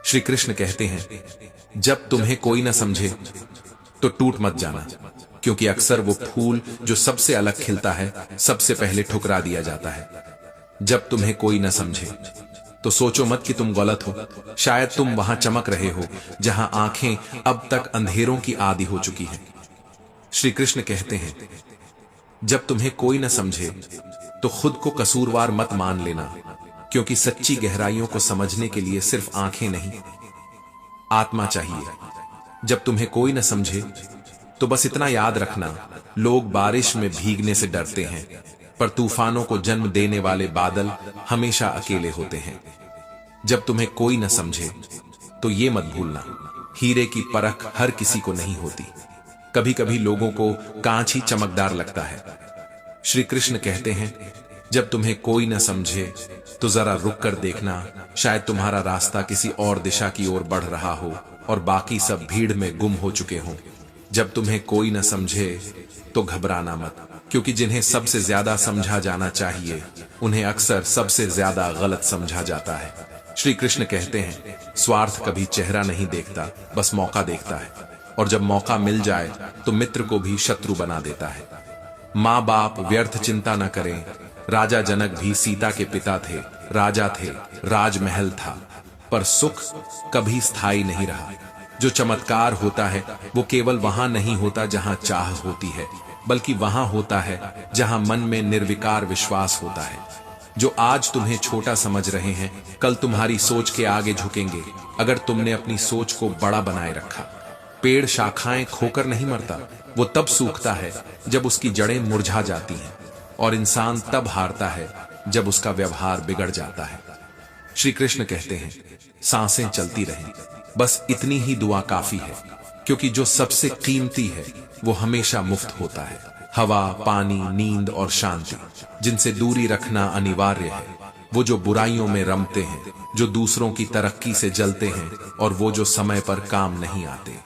श्री कृष्ण कहते हैं, जब तुम्हें कोई न समझे तो टूट मत जाना, क्योंकि अक्सर वो फूल जो सबसे अलग खिलता है सबसे पहले ठुकरा दिया जाता है। जब तुम्हें कोई न समझे तो सोचो मत कि तुम गलत हो। शायद तुम वहां चमक रहे हो जहां आंखें अब तक अंधेरों की आदी हो चुकी हैं। श्री कृष्ण कहते हैं, जब तुम्हें कोई न समझे तो खुद को कसूरवार मत मान लेना, क्योंकि सच्ची गहराइयों को समझने के लिए सिर्फ आंखें नहीं, आत्मा चाहिए। जब तुम्हें कोई न समझे तो बस इतना याद रखना, लोग बारिश में भीगने से डरते हैं, पर तूफानों को जन्म देने वाले बादल हमेशा अकेले होते हैं। जब तुम्हें कोई न समझे तो ये मत भूलना, हीरे की परख हर किसी को नहीं होती। कभी कभी लोगों को कांच ही चमकदार लगता है। श्री कृष्ण कहते हैं, जब तुम्हें कोई न समझे तो जरा रुक कर देखना, शायद तुम्हारा रास्ता किसी और दिशा की ओर बढ़ रहा हो और बाकी सब भीड़ में गुम हो चुके हों। जब तुम्हें कोई न समझे तो घबराना मत, क्योंकि जिन्हें सबसे ज्यादा समझा जाना चाहिए उन्हें अक्सर सबसे ज्यादा गलत समझा जाता है। श्री कृष्ण कहते हैं, स्वार्थ कभी चेहरा नहीं देखता, बस मौका देखता है, और जब मौका मिल जाए तो मित्र को भी शत्रु बना देता है। माँ बाप व्यर्थ चिंता न करें। राजा जनक भी सीता के पिता थे, राजा थे, राजमहल था, पर सुख कभी स्थायी नहीं रहा। जो चमत्कार होता है वो केवल वहां नहीं होता जहां चाह होती है, बल्कि वहां होता है जहां मन में निर्विकार विश्वास होता है। जो आज तुम्हें छोटा समझ रहे हैं, कल तुम्हारी सोच के आगे झुकेंगे अगर तुमने अपनी सोच को बड़ा बनाए रखा। पेड़ शाखाएं खोकर नहीं मरता, वो तब सूखता है जब उसकी जड़ें मुरझा जाती हैं, और इंसान तब हारता है जब उसका व्यवहार बिगड़ जाता है। श्री कृष्ण कहते हैं, सांसें चलती रहें, बस इतनी ही दुआ काफी है, क्योंकि जो सबसे कीमती है वो हमेशा मुफ्त होता है। हवा, पानी, नींद और शांति, जिनसे दूरी रखना अनिवार्य है। वो जो बुराइयों में रमते हैं, जो दूसरों की तरक्की से जलते हैं, और वो जो समय पर काम नहीं आते।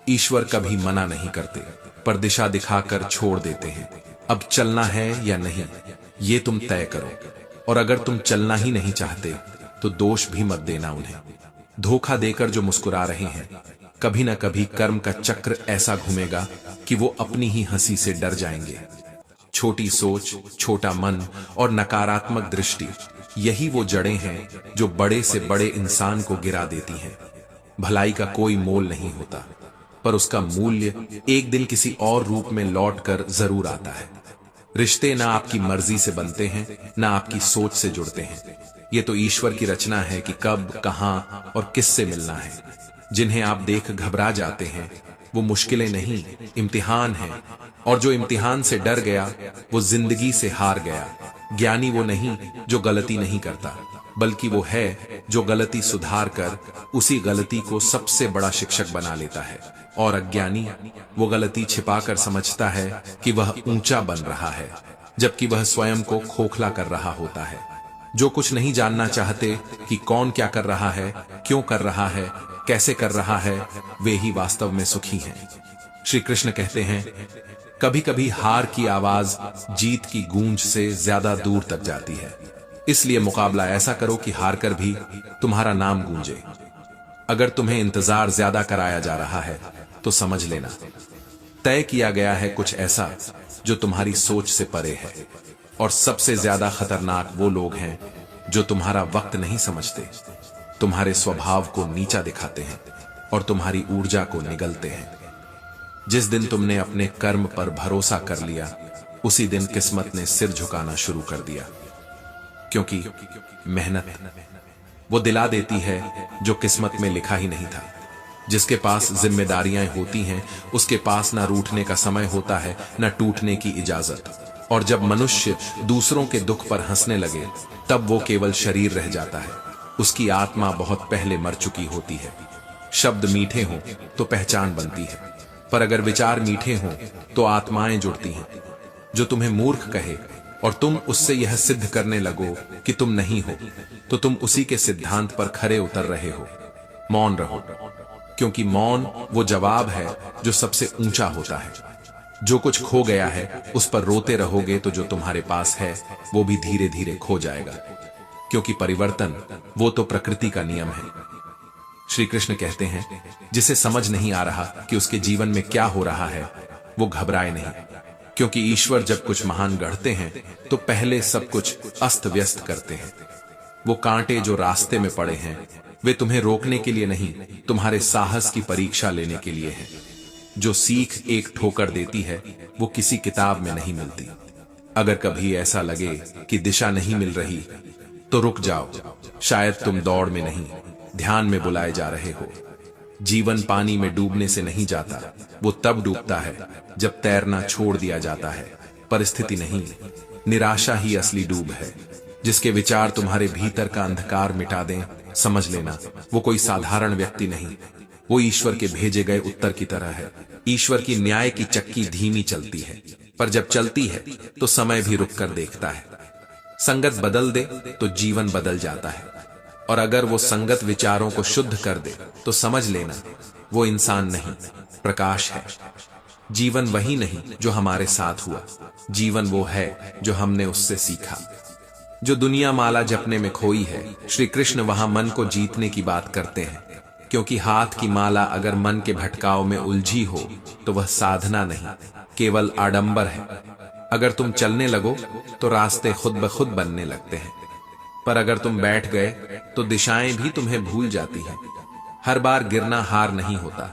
ईश्वर कभी मना नहीं करते, पर दिशा दिखाकर छोड़ देते हैं। अब चलना है या नहीं, ये तुम तय करो, और अगर तुम चलना ही नहीं चाहते तो दोष भी मत देना उन्हें। धोखा देकर जो मुस्कुरा रहे हैं, कभी ना कभी कर्म का चक्र ऐसा घूमेगा कि वो अपनी ही हंसी से डर जाएंगे। छोटी सोच, छोटा मन और नकारात्मक दृष्टि, यही वो जड़ें हैं जो बड़े से बड़े इंसान को गिरा देती हैं। भलाई का कोई मोल नहीं होता, पर उसका मूल्य एक दिन किसी और रूप में लौटकर जरूर आता है। रिश्ते ना आपकी मर्जी से बनते हैं, ना आपकी सोच से जुड़ते हैं। ये तो ईश्वर की रचना है कि कब, कहां और किससे मिलना है। जिन्हें आप देख घबरा जाते हैं, वो मुश्किलें नहीं, इम्तिहान हैं, और जो इम्तिहान से डर गया वो जिंदगी से हार गया। ज्ञानी वो नहीं जो गलती नहीं करता, बल्कि वो है जो गलती सुधार कर उसी गलती को सबसे बड़ा शिक्षक बना लेता है। और अज्ञानी वो गलती छिपाकर समझता है कि वह ऊंचा बन रहा है, जबकि वह स्वयं को खोखला कर रहा होता है। जो कुछ नहीं जानना चाहते कि कौन क्या कर रहा है, क्यों कर रहा है, कैसे कर रहा है, वे ही वास्तव में सुखी हैं। श्री कृष्ण कहते हैं, कभी कभी हार की आवाज जीत की गूंज से ज्यादा दूर तक जाती है। इसलिए मुकाबला ऐसा करो कि हार कर भी तुम्हारा नाम गूंजे। अगर तुम्हें इंतजार ज्यादा कराया जा रहा है तो समझ लेना, तय किया गया है कुछ ऐसा जो तुम्हारी सोच से परे है। और सबसे ज्यादा खतरनाक वो लोग हैं जो तुम्हारा वक्त नहीं समझते, तुम्हारे स्वभाव को नीचा दिखाते हैं और तुम्हारी ऊर्जा को निगलते हैं। जिस दिन तुमने अपने कर्म पर भरोसा कर लिया, उसी दिन किस्मत ने सिर झुकाना शुरू कर दिया। क्योंकि मेहनत वो दिला देती है जो किस्मत में लिखा ही नहीं था। जिसके पास जिम्मेदारियां होती हैं, उसके पास ना रूठने का समय होता है, ना टूटने की इजाजत। और जब मनुष्य दूसरों के दुख पर हंसने लगे, तब वो केवल शरीर रह जाता है, उसकी आत्मा बहुत पहले मर चुकी होती है। शब्द मीठे हों तो पहचान बनती है, पर अगर विचार मीठे हों तो आत्माएं जुड़ती हैं। जो तुम्हें मूर्ख कहे और तुम उससे यह सिद्ध करने लगो कि तुम नहीं हो, तो तुम उसी के सिद्धांत पर खरे उतर रहे हो। मौन रहो, क्योंकि मौन वो जवाब है जो सबसे ऊंचा होता है। जो कुछ खो गया है उस पर रोते रहोगे तो जो तुम्हारे पास है वो भी धीरे धीरे खो जाएगा, क्योंकि परिवर्तन वो तो प्रकृति का नियम है। श्री कृष्ण कहते हैं, जिसे समझ नहीं आ रहा कि उसके जीवन में क्या हो रहा है, वो घबराए नहीं, क्योंकि ईश्वर जब कुछ महान गढ़ते हैं तो पहले सब कुछ अस्त व्यस्त करते हैं। वो कांटे जो रास्ते में पड़े हैं, वे तुम्हें रोकने के लिए नहीं, तुम्हारे साहस की परीक्षा लेने के लिए हैं। जो सीख एक ठोकर देती है, वो किसी किताब में नहीं मिलती। अगर कभी ऐसा लगे कि दिशा नहीं मिल रही, तो रुक जाओ। शायद तुम दौड़ में नहीं, ध्यान में बुलाए जा रहे हो। जीवन पानी में डूबने से नहीं जाता, वो तब डूबता है जब तैरना छोड़ दिया जाता है। परिस्थिति नहीं, निराशा ही असली डूब है। जिसके विचार तुम्हारे भीतर का अंधकार मिटा दें, समझ लेना वो कोई साधारण व्यक्ति नहीं, वो ईश्वर के भेजे गए उत्तर की तरह है। ईश्वर की न्याय की चक्की धीमी चलती है, पर जब चलती है तो समय भी रुक कर देखता है। संगत बदल दे तो जीवन बदल जाता है, और अगर वो संगत विचारों को शुद्ध कर दे तो समझ लेना वो इंसान नहीं, प्रकाश है। जीवन वही नहीं जो हमारे साथ हुआ, जीवन वो है जो हमने उससे सीखा। जो दुनिया माला जपने में खोई है, श्री कृष्ण वहां मन को जीतने की बात करते हैं, क्योंकि हाथ की माला अगर मन के भटकाव में उलझी हो तो वह साधना नहीं, केवल आडंबर है। अगर तुम चलने लगो तो रास्ते खुद ब खुद बनने लगते हैं, पर अगर तुम बैठ गए तो दिशाएं भी तुम्हें भूल जाती हैं। हर बार गिरना हार नहीं होता,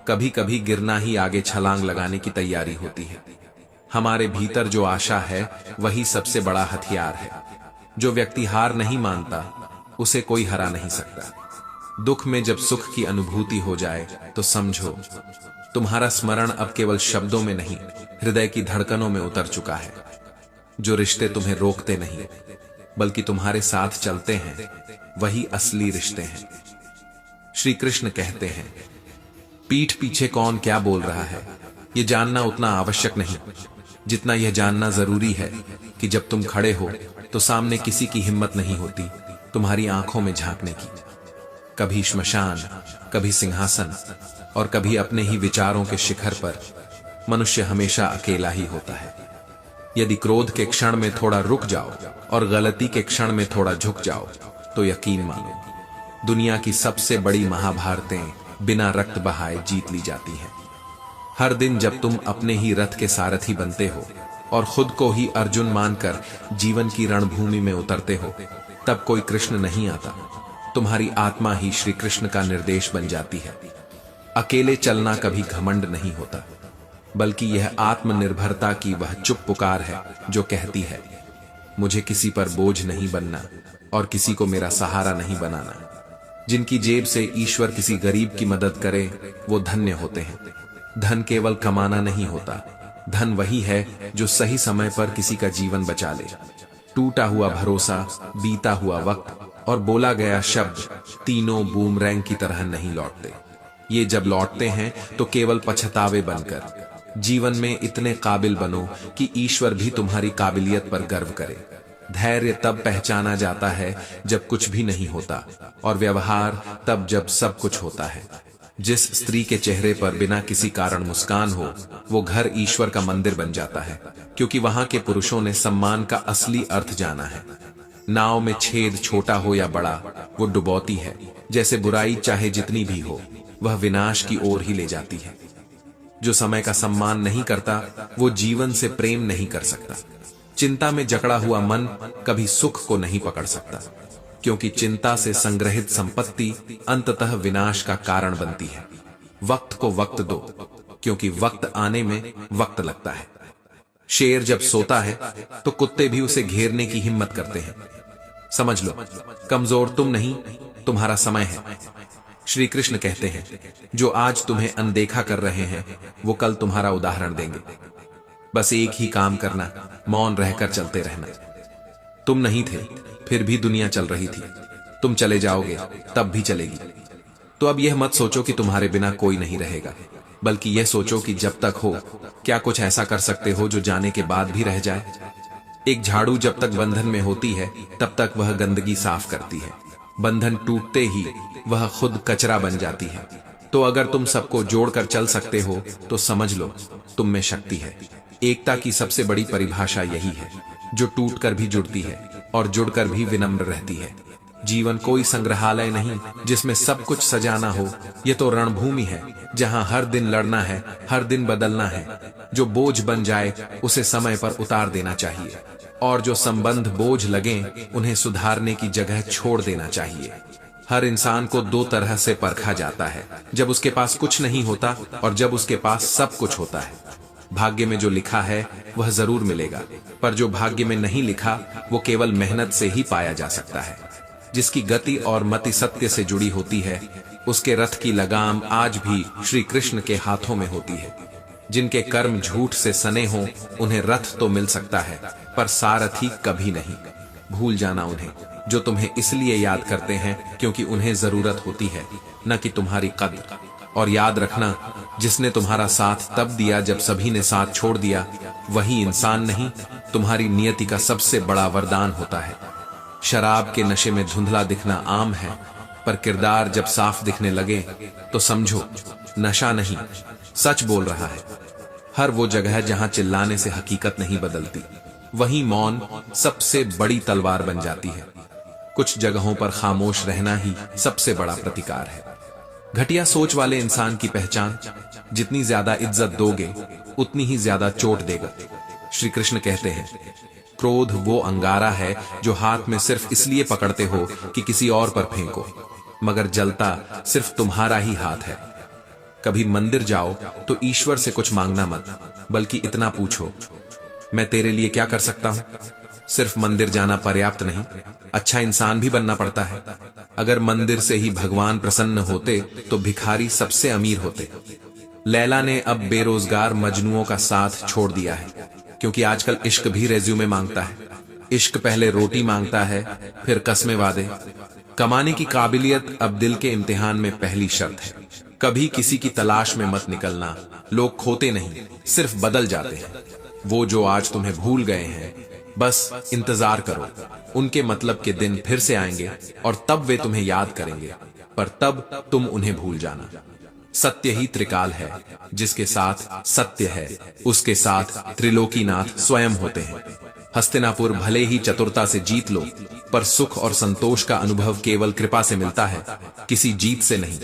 कभी कभी गिरना ही आगे छलांग लगाने की तैयारी होती है। हमारे भीतर जो आशा है वही सबसे बड़ा हथियार है। जो व्यक्ति हार नहीं मानता, उसे कोई हरा नहीं सकता। दुख में जब सुख की अनुभूति हो जाए तो समझो तुम्हारा स्मरण अब केवल शब्दों में नहीं, हृदय की धड़कनों में उतर चुका है। जो रिश्ते तुम्हें रोकते नहीं बल्कि तुम्हारे साथ चलते हैं, वही असली रिश्ते हैं। श्री कृष्ण कहते हैं, पीठ पीछे कौन क्या बोल रहा है यह जानना उतना आवश्यक नहीं जितना यह जानना जरूरी है कि जब तुम खड़े हो तो सामने किसी की हिम्मत नहीं होती तुम्हारी आंखों में झांकने की। कभी श्मशान, कभी सिंहासन, और कभी अपने ही विचारों के शिखर पर मनुष्य हमेशा अकेला ही होता है। यदि क्रोध के क्षण में थोड़ा रुक जाओ और गलती के क्षण में थोड़ा झुक जाओ तो यकीन मानो दुनिया की सबसे बड़ी महाभारतें बिना रक्त बहाए जीत ली जाती हैं। हर दिन जब तुम अपने ही रथ के सारथी बनते हो और खुद को ही अर्जुन मानकर जीवन की रणभूमि में उतरते हो, तब कोई कृष्ण नहीं आता, तुम्हारी आत्मा ही श्री कृष्ण का निर्देश बन जाती है। अकेले चलना कभी घमंड नहीं होता, बल्कि यह आत्मनिर्भरता की वह चुप पुकार है जो कहती है, मुझे किसी पर बोझ नहीं बनना और किसी को मेरा सहारा नहीं बनाना। जिनकी जेब से ईश्वर किसी गरीब की मदद करे वो धन्य होते हैं। धन केवल कमाना नहीं होता, धन वही है जो सही समय पर किसी का जीवन बचा ले। टूटा हुआ भरोसा, बीता हुआ वक्त और बोला गया शब्द तीनों बूमरैंग की तरह नहीं लौटते। ये जब लौटते हैं तो केवल पछतावे बनकर। जीवन में इतने काबिल बनो कि ईश्वर भी तुम्हारी काबिलियत पर गर्व करे। धैर्य तब पहचाना जाता है जब कुछ भी नहीं होता, और व्यवहार तब जब सब कुछ होता है। जिस स्त्री के चेहरे पर बिना किसी कारण मुस्कान हो, वो घर ईश्वर का मंदिर बन जाता है, क्योंकि वहां के पुरुषों ने सम्मान का असली अर्थ जाना है। नाव में छेद छोटा हो या बड़ा, वो डुबोती है। जैसे बुराई चाहे जितनी भी हो, वह विनाश की ओर ही ले जाती है। जो समय का सम्मान नहीं करता, वो जीवन से प्रेम नहीं कर सकता। चिंता में जकड़ा हुआ मन कभी सुख को नहीं पकड़ सकता, क्योंकि चिंता से संग्रहित संपत्ति अंततः विनाश का कारण बनती है। वक्त को वक्त दो, क्योंकि वक्त आने में वक्त लगता है। शेर जब सोता है तो कुत्ते भी उसे घेरने की हिम्मत करते हैं। समझ लो, कमजोर तुम नहीं, तुम्हारा समय है। श्री कृष्ण कहते हैं, जो आज तुम्हें अनदेखा कर रहे हैं वो कल तुम्हारा उदाहरण देंगे। बस एक ही काम करना, मौन रहकर चलते रहना। तुम नहीं थे, फिर भी दुनिया चल रही थी। तुम चले जाओगे तब भी चलेगी। तो अब यह मत सोचो कि तुम्हारे बिना कोई नहीं रहेगा, बल्कि यह सोचो कि जब तक हो, क्या कुछ ऐसा कर सकते हो जो जाने के बाद भी रह जाए। एक झाड़ू जब तक बंधन में होती है तब तक वह गंदगी साफ करती है। बंधन टूटते ही वह खुद कचरा बन जाती है। तो अगर तुम सबको जोड़कर चल सकते हो तो समझ लो तुम में शक्ति है। एकता की सबसे बड़ी परिभाषा यही है, जो टूटकर भी जुड़ती है और जुड़कर भी विनम्र रहती है। जीवन कोई संग्रहालय नहीं जिसमें सब कुछ सजाना हो। ये तो रणभूमि है जहां हर दिन लड़ना है, हर दिन बदलना है। जो बोझ बन जाए उसे समय पर उतार देना चाहिए, और जो संबंध बोझ लगें उन्हें सुधारने की जगह छोड़ देना चाहिए। हर इंसान को दो तरह से परखा जाता है, जब उसके पास कुछ नहीं होता और जब उसके पास सब कुछ होता है। भाग्य में जो लिखा है वह जरूर मिलेगा, पर जो भाग्य में नहीं लिखा वो केवल मेहनत से ही पाया जा सकता है। जिसकी गति और मति सत्य से जुड़ी होती है, उसके रथ की लगाम आज भी श्री कृष्ण के हाथों में होती है। जिनके कर्म झूठ से सने हों उन्हें रथ तो मिल सकता है, पर सारथी कभी नहीं। भूल जाना उन्हें जो तुम्हें इसलिए याद करते हैं क्योंकि उन्हें जरूरत होती है, न कि तुम्हारी कद्र। और याद रखना, जिसने तुम्हारा साथ तब दिया जब सभी ने साथ छोड़ दिया, वही इंसान नहीं, तुम्हारी नियति का सबसे बड़ा वरदान होता है। शराब के नशे में धुंधला दिखना आम है, पर किरदार जब साफ दिखने लगे तो समझो नशा नहीं, सच बोल रहा है। हर वो जगह जहां चिल्लाने से हकीकत नहीं बदलती, वहीं मौन सबसे बड़ी तलवार बन जाती है। कुछ जगहों पर खामोश रहना ही सबसे बड़ा प्रतिकार है। घटिया सोच वाले इंसान की पहचान, जितनी ज्यादा इज्जत दोगे उतनी ही ज्यादा चोट देगा। श्री कृष्ण कहते हैं, क्रोध वो अंगारा है जो हाथ में सिर्फ इसलिए पकड़ते हो कि किसी और पर फेंको, मगर जलता सिर्फ तुम्हारा ही हाथ है। कभी मंदिर जाओ तो ईश्वर से कुछ मांगना मत, बल्कि इतना पूछो, मैं तेरे लिए क्या कर सकता हूं। सिर्फ मंदिर जाना पर्याप्त नहीं, अच्छा इंसान भी बनना पड़ता है। अगर मंदिर से ही भगवान प्रसन्न होते तो भिखारी सबसे अमीर होते। लैला ने अब बेरोजगार मजनुओं का साथ छोड़ दिया है, क्योंकि आजकल इश्क भी रेज्यूमे मांगता है। इश्क पहले रोटी मांगता है, फिर कस्में वादे। कमाने की काबिलियत अब दिल के इम्तिहान में पहली शर्त है। कभी किसी की तलाश में मत निकलना, लोग खोते नहीं, सिर्फ बदल जाते हैं। वो जो आज तुम्हें भूल गए हैं, बस इंतजार करो, उनके मतलब के दिन फिर से आएंगे और तब वे तुम्हें याद करेंगे, पर तब तुम उन्हें भूल जाना। सत्य ही त्रिकाल है, जिसके साथ सत्य है उसके साथ त्रिलोकीनाथ स्वयं होते हैं। हस्तिनापुर भले ही चतुरता से जीत लो, पर सुख और संतोष का अनुभव केवल कृपा से मिलता है, किसी जीत से नहीं।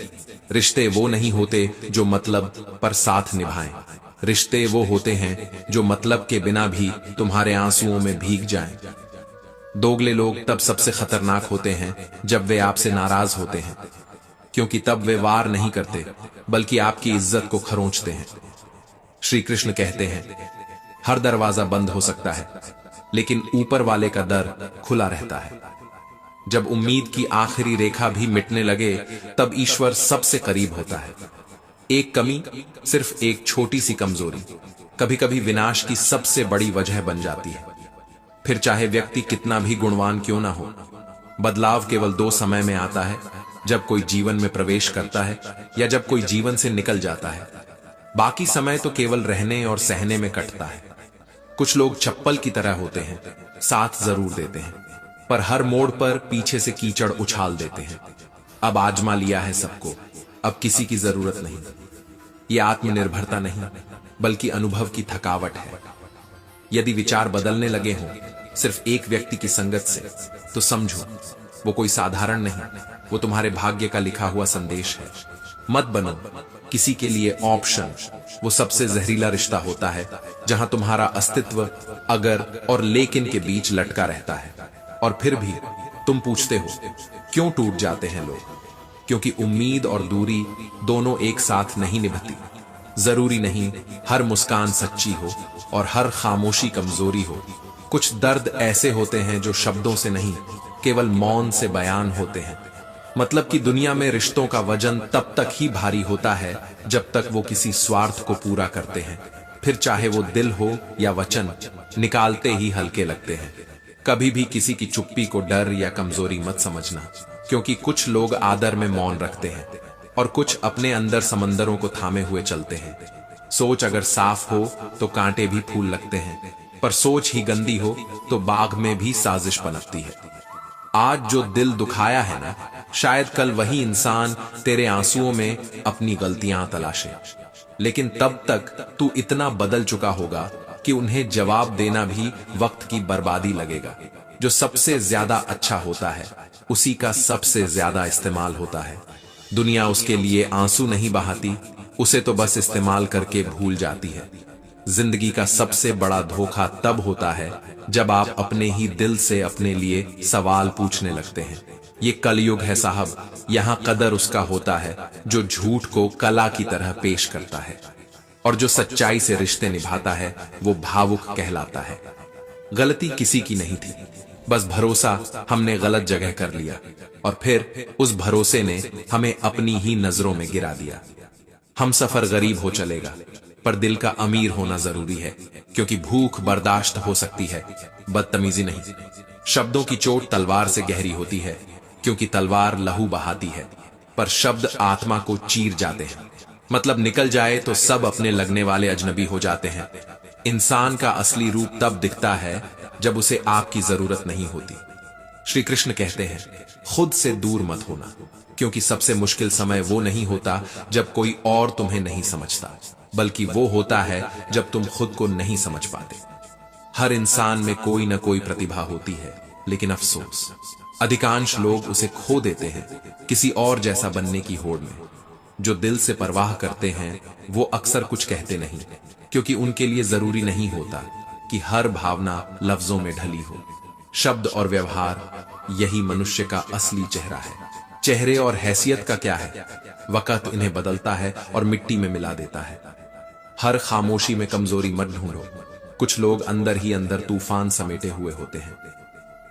रिश्ते वो नहीं होते जो मतलब पर साथ निभाएं, रिश्ते वो होते हैं जो मतलब के बिना भी तुम्हारे आंसुओं में भीग जाएं। दोगले लोग तब सबसे खतरनाक होते हैं जब वे आपसे नाराज होते हैं, क्योंकि तब वे वार नहीं करते बल्कि आपकी इज्जत को खरोंचते हैं। श्री कृष्ण कहते हैं, हर दरवाजा बंद हो सकता है, लेकिन ऊपर वाले का दर खुला रहता है। जब उम्मीद की आखिरी रेखा भी मिटने लगे, तब ईश्वर सबसे करीब होता है। एक कमी, सिर्फ एक छोटी सी कमजोरी, कभी कभी विनाश की सबसे बड़ी वजह बन जाती है। फिर चाहे व्यक्ति कितना भी गुणवान क्यों ना हो, बदलाव केवल दो समय में आता है, जब कोई जीवन में प्रवेश करता है या जब कोई जीवन से निकल जाता है। बाकी समय तो केवल रहने और सहने में कटता है। कुछ लोग चप्पल की तरह होते हैं, साथ जरूर देते हैं, पर हर मोड़ पर पीछे से कीचड़ उछाल देते हैं। अब आजमा लिया है सबको, अब किसी की जरूरत नहीं। यह आत्मनिर्भरता नहीं, बल्कि अनुभव की थकावट है। यदि विचार बदलने लगे हों सिर्फ एक व्यक्ति की संगत से, तो समझो वो कोई साधारण नहीं, वो तुम्हारे भाग्य का लिखा हुआ संदेश है। मत बनो किसी के लिए ऑप्शन। वो सबसे जहरीला रिश्ता होता है जहां तुम्हारा अस्तित्व अगर और लेकिन के बीच लटका रहता है। और फिर भी तुम पूछते हो क्यों टूट जाते हैं लोग? क्योंकि उम्मीद और दूरी दोनों एक साथ नहीं निभती। जरूरी नहीं हर मुस्कान सच्ची हो और हर खामोशी कमजोरी हो। कुछ दर्द ऐसे होते हैं जो शब्दों से नहीं, केवल मौन से बयान होते हैं। मतलब कि दुनिया में रिश्तों का वजन तब तक ही भारी होता है जब तक वो किसी स्वार्थ को पूरा करते हैं। फिर चाहे वो दिल हो या वचन, निकालते ही हल्के लगते हैं। कभी भी किसी की चुप्पी को डर या कमजोरी मत समझना, क्योंकि कुछ लोग आदर में मौन रखते हैं और कुछ अपने अंदर समंदरों को थामे हुए चलते हैं। सोच अगर साफ हो तो कांटे भी फूल लगते हैं, पर सोच ही गंदी हो तो बाग में भी साजिश पनपती है। आज जो दिल दुखाया है ना, शायद कल वही इंसान तेरे आंसुओं में अपनी गलतियां तलाशे। लेकिन तब तक तू इतना बदल चुका होगा कि उन्हें जवाब देना भी वक्त की बर्बादी लगेगा। जो सबसे ज्यादा अच्छा होता है उसी का सबसे ज्यादा इस्तेमाल होता है। दुनिया उसके लिए आंसू नहीं बहाती, उसे तो बस इस्तेमाल करके भूल जाती है। जिंदगी का सबसे बड़ा धोखा तब होता है जब आप अपने ही दिल से अपने लिए सवाल पूछने लगते हैं। ये कलयुग है साहब, यहाँ कदर उसका होता है जो झूठ को कला की तरह पेश करता है, और जो सच्चाई से रिश्ते निभाता है वो भावुक कहलाता है। गलती किसी की नहीं थी, बस भरोसा हमने गलत जगह कर लिया, और फिर उस भरोसे ने हमें अपनी ही नजरों में गिरा दिया। हम सफर गरीब हो चलेगा, पर दिल का अमीर होना जरूरी है, क्योंकि भूख बर्दाश्त हो सकती है, बदतमीजी नहीं। शब्दों की चोट तलवार से गहरी होती है, क्योंकि तलवार लहू बहाती है, पर शब्द आत्मा को चीर जाते हैं। मतलब निकल जाए तो सब अपने लगने वाले अजनबी हो जाते हैं। इंसान का असली रूप तब दिखता है जब उसे आपकी जरूरत नहीं होती। श्री कृष्ण कहते हैं, खुद से दूर मत होना, क्योंकि सबसे मुश्किल समय वो नहीं होता जब कोई और तुम्हें नहीं समझता, बल्कि वो होता है जब तुम खुद को नहीं समझ पाते। हर इंसान में कोई न कोई प्रतिभा होती है, लेकिन अफसोस अधिकांश लोग उसे खो देते हैं किसी और जैसा बनने की होड़ में। जो दिल से परवाह करते हैं वो अक्सर कुछ कहते नहीं, क्योंकि उनके लिए जरूरी नहीं होता कि हर भावना लफ्जों में ढली हो। शब्द और व्यवहार यही मनुष्य का असली चेहरा है। चेहरे और हैसियत का क्या है, वक्त इन्हें बदलता है और मिट्टी में मिला देता है। हर खामोशी में कमजोरी मत ढूंढो, कुछ लोग अंदर ही अंदर तूफान समेटे हुए होते हैं।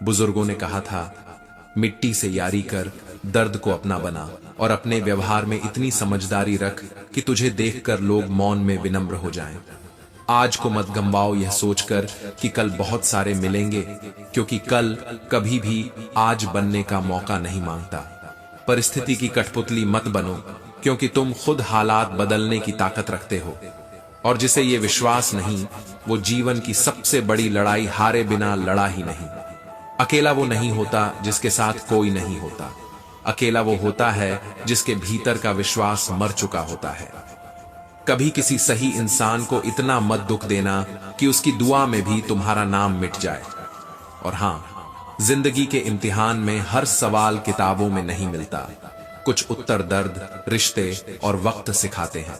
बुजुर्गों ने कहा था, मिट्टी से यारी कर, दर्द को अपना बना, और अपने व्यवहार में इतनी समझदारी रख कि तुझे देखकर लोग मौन में विनम्र हो जाएं। आज को मत गंवाओ यह सोचकर कि कल बहुत सारे मिलेंगे, क्योंकि कल कभी भी आज बनने का मौका नहीं मांगता। परिस्थिति की कठपुतली मत बनो, क्योंकि तुम खुद हालात बदलने की ताकत रखते हो, और जिसे ये विश्वास नहीं वो जीवन की सबसे बड़ी लड़ाई हारे बिना लड़ा ही नहीं। अकेला वो नहीं होता जिसके साथ कोई नहीं होता, अकेला वो होता है जिसके भीतर का विश्वास मर चुका होता है। कभी किसी सही इंसान को इतना मत दुख देना कि उसकी दुआ में भी तुम्हारा नाम मिट जाए। और हां, जिंदगी के इम्तिहान में हर सवाल किताबों में नहीं मिलता, कुछ उत्तर दर्द, रिश्ते और वक्त सिखाते हैं।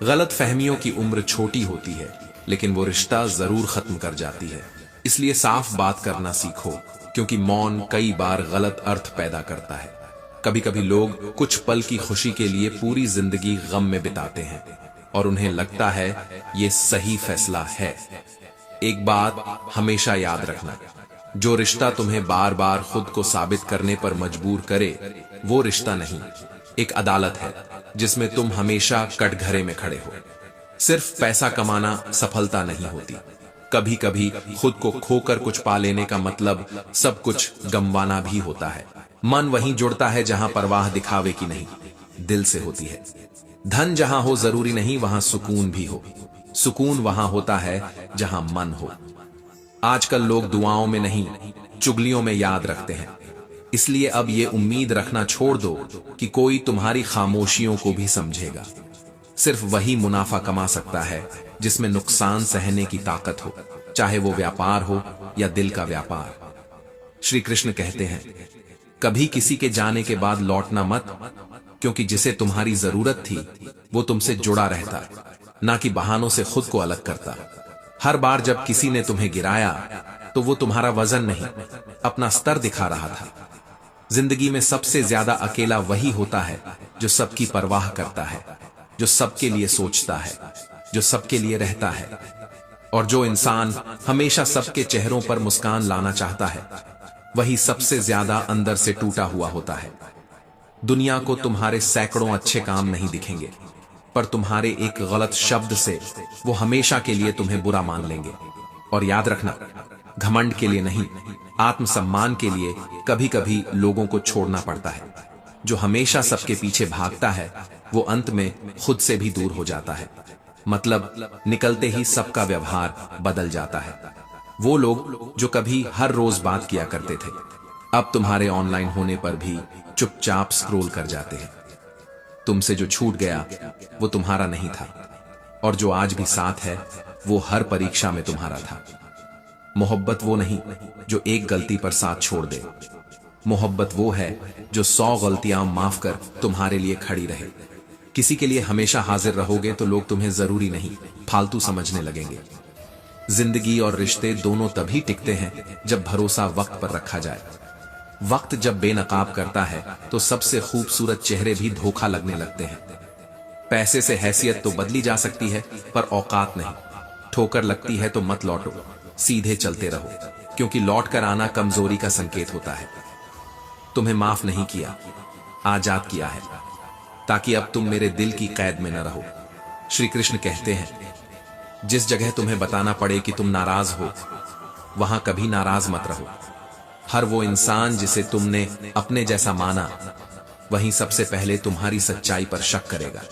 गलत फहमियों की उम्र छोटी होती है, लेकिन वो रिश्ता जरूर खत्म कर जाती है। इसलिए साफ बात करना सीखो, क्योंकि मौन कई बार गलत अर्थ पैदा करता है। कभी कभी लोग कुछ पल की खुशी के लिए पूरी जिंदगी गम में बिताते हैं, और उन्हें लगता है ये सही फैसला है। एक बात हमेशा याद रखना, जो रिश्ता तुम्हें बार बार खुद को साबित करने पर मजबूर करे, वो रिश्ता नहीं, एक अदालत है जिसमें तुम हमेशा कटघरे में खड़े हो। सिर्फ पैसा कमाना सफलता नहीं होती, कभी कभी खुद को खोकर कुछ पा लेने का मतलब सब कुछ गंवाना भी होता है। मन वहीं जुड़ता है जहां परवाह दिखावे की नहीं, दिल से होती है। धन जहां हो जरूरी नहीं वहां सुकून भी हो, सुकून वहां होता है जहां मन हो। आजकल लोग दुआओं में नहीं, चुगलियों में याद रखते हैं। इसलिए अब ये उम्मीद रखना छोड़ दो कि कोई तुम्हारी खामोशियों को भी समझेगा। सिर्फ वही मुनाफा कमा सकता है जिसमें नुकसान सहने की ताकत हो, चाहे वो व्यापार हो या दिल का व्यापार। श्री कृष्ण कहते हैं, कभी किसी के जाने के बाद लौटना मत, क्योंकि जिसे तुम्हारी जरूरत थी वो तुमसे जुड़ा रहता, ना कि बहानों से खुद को अलग करता। हर बार जब किसी ने तुम्हें गिराया तो वो तुम्हारा वजन नहीं, अपना स्तर दिखा रहा था। जिंदगी में सबसे ज्यादा अकेला वही होता है जो सबकी परवाह करता है, जो सबके लिए सोचता है, जो सबके लिए रहता है। और जो इंसान हमेशा सबके चेहरों पर मुस्कान लाना चाहता है, वही सबसे ज्यादा अंदर से टूटा हुआ होता है। दुनिया को तुम्हारे सैकड़ों अच्छे काम नहीं दिखेंगे, पर तुम्हारे एक गलत शब्द से वो हमेशा के लिए तुम्हें बुरा मान लेंगे। और याद रखना, घमंड के लिए नहीं, आत्मसम्मान के लिए कभी कभी लोगों को छोड़ना पड़ता है। जो हमेशा सबके पीछे भागता है वो अंत में खुद से भी दूर हो जाता है। मतलब निकलते ही सबका व्यवहार बदल जाता है। वो लोग जो कभी हर रोज बात किया करते थे, अब तुम्हारे ऑनलाइन होने पर भी चुपचाप स्क्रॉल कर जाते हैं। तुमसे जो छूट गया वो तुम्हारा नहीं था, और जो आज भी साथ है वो हर परीक्षा में तुम्हारा था। मोहब्बत वो नहीं जो एक गलती पर साथ छोड़ दे, मोहब्बत वो है जो 100 गलतियां माफ कर तुम्हारे लिए खड़ी रहे। किसी के लिए हमेशा हाजिर रहोगे तो लोग तुम्हें जरूरी नहीं फालतू समझने लगेंगे। जिंदगी और रिश्ते दोनों तभी टिकते हैं जब भरोसा वक्त पर रखा जाए। वक्त जब बेनकाब करता है तो सबसे खूबसूरत चेहरे भी धोखा लगने लगते हैं। पैसे से हैसियत तो बदली जा सकती है पर औकात नहीं। ठोकर लगती है तो मत लौटो, सीधे चलते रहो, क्योंकि लौट कर आना कमजोरी का संकेत होता है। तुम्हें माफ नहीं किया, आजाद किया है, ताकि अब तुम मेरे दिल की कैद में न रहो। श्री कृष्ण कहते हैं, जिस जगह तुम्हें बताना पड़े कि तुम नाराज हो, वहां कभी नाराज मत रहो। हर वो इंसान जिसे तुमने अपने जैसा माना, वहीं सबसे पहले तुम्हारी सच्चाई पर शक करेगा।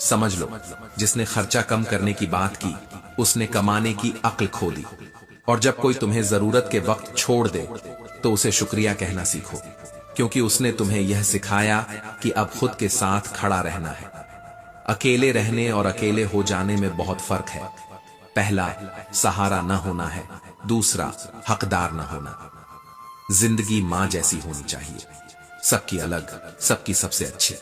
समझ लो, जिसने खर्चा कम करने की बात की, उसने कमाने की अक्ल खो दी। और जब कोई तुम्हें जरूरत के वक्त छोड़ दे तो उसे शुक्रिया कहना सीखो, क्योंकि उसने तुम्हें यह सिखाया कि अब खुद के साथ खड़ा रहना है। अकेले रहने और अकेले हो जाने में बहुत फर्क है। पहला सहारा न होना है, दूसरा हकदार न होना। जिंदगी मां जैसी होनी चाहिए, सबकी अलग, सबकी सबसे अच्छी।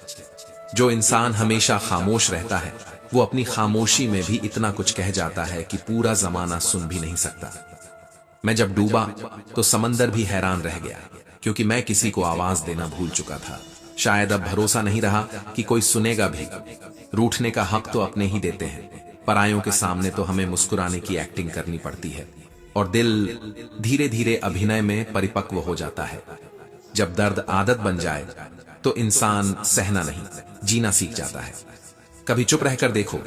जो इंसान हमेशा खामोश रहता है, वो अपनी खामोशी में भी इतना कुछ कह जाता है कि पूरा जमाना सुन भी नहीं सकता। मैं जब डूबा तो समंदर भी हैरान रह गया, क्योंकि मैं किसी को आवाज देना भूल चुका था। शायद अब भरोसा नहीं रहा कि कोई सुनेगा भी। रूठने का हक तो अपने ही देते हैं, परायों के सामने तो हमें मुस्कुराने की एक्टिंग करनी पड़ती है। और दिल धीरे धीरे अभिनय में परिपक्व हो जाता है। जब दर्द आदत बन जाए तो इंसान सहना नहीं, जीना सीख जाता है। कभी चुप रहकर देखो,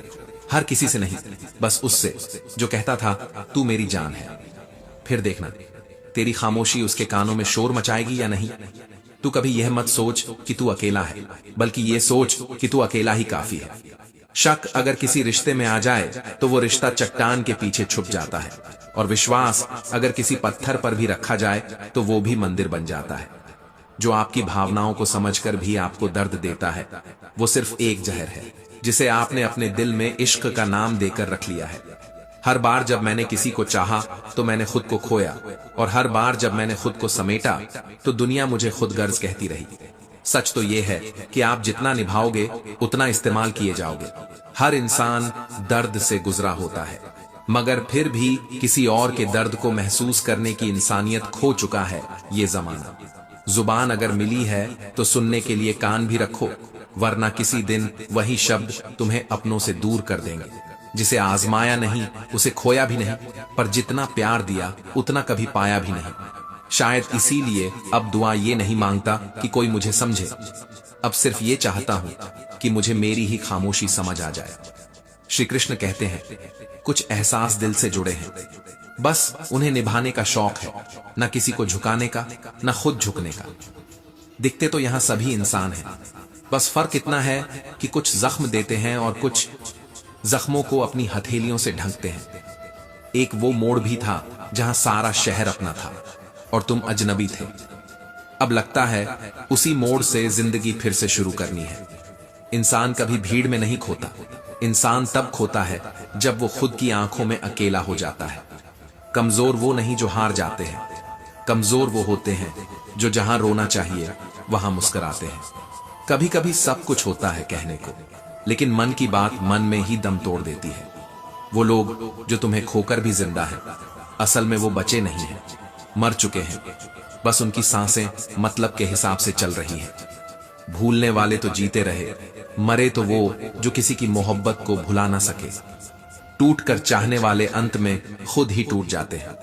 हर किसी से नहीं, बस उससे जो कहता था तू मेरी जान है। फिर देखना तेरी खामोशी उसके कानों में शोर मचाएगी या नहीं। तू कभी यह मत सोच कि तू अकेला है, बल्कि यह सोच कि तू अकेला ही काफी है। शक अगर किसी रिश्ते में आ जाए तो वो रिश्ता चट्टान के पीछे छुप जाता है, और विश्वास अगर किसी पत्थर पर भी रखा जाए तो वो भी मंदिर बन जाता है। जो आपकी भावनाओं को समझकर भी आपको दर्द देता है, वो सिर्फ एक जहर है जिसे आपने अपने दिल में इश्क का नाम देकर रख लिया है। हर बार जब मैंने किसी को चाहा तो मैंने खुद को खोया, और हर बार जब मैंने खुद को समेटा तो दुनिया मुझे खुदगर्ज कहती रही। सच तो यह है कि आप जितना निभाओगे उतना इस्तेमाल किए जाओगे। हर इंसान दर्द से गुजरा होता है, मगर फिर भी किसी और के दर्द को महसूस करने की इंसानियत खो चुका है ये जमाना। जुबान अगर मिली है तो सुनने के लिए कान भी रखो, वरना किसी दिन वही शब्द तुम्हें अपनों से दूर कर देंगे। जिसे आजमाया नहीं उसे खोया भी नहीं, पर जितना प्यार दिया उतना कभी पाया भी नहीं। शायद इसीलिए अब दुआ ये नहीं मांगता कि कोई मुझे समझे, अब सिर्फ ये चाहता हूं कि मुझे मेरी ही खामोशी समझ आ जाए। श्री कृष्ण कहते हैं, कुछ एहसास दिल से जुड़े हैं, बस उन्हें निभाने का शौक है, न किसी को झुकाने का, न खुद झुकने का। दिखते तो यहां सभी इंसान हैं, बस फर्क इतना है कि कुछ जख्म देते हैं और कुछ जख्मों को अपनी हथेलियों से ढंकते हैं। एक वो मोड़ भी था जहां सारा शहर अपना था और तुम अजनबी थे। अब लगता है उसी मोड़ से जिंदगी फिर से शुरू करनी है। इंसान कभी भीड़ में नहीं खोता, इंसान तब खोता है जब वो खुद की आंखों में अकेला हो जाता है। कमजोर वो नहीं जो हार जाते हैं, कमजोर वो होते हैं जो जहां रोना चाहिए वहां मुस्कुराते हैं। कभी कभी सब कुछ होता है कहने को, लेकिन मन की बात मन में ही दम तोड़ देती है। वो लोग जो तुम्हें खोकर भी जिंदा है, असल में वो बचे नहीं हैं, मर चुके हैं। बस उनकी सांसें मतलब के हिसाब से चल रही हैं। भूलने वाले तो जीते रहे, मरे तो वो जो किसी की मोहब्बत को भुला ना सके। टूट कर चाहने वाले अंत में खुद ही टूट जाते हैं।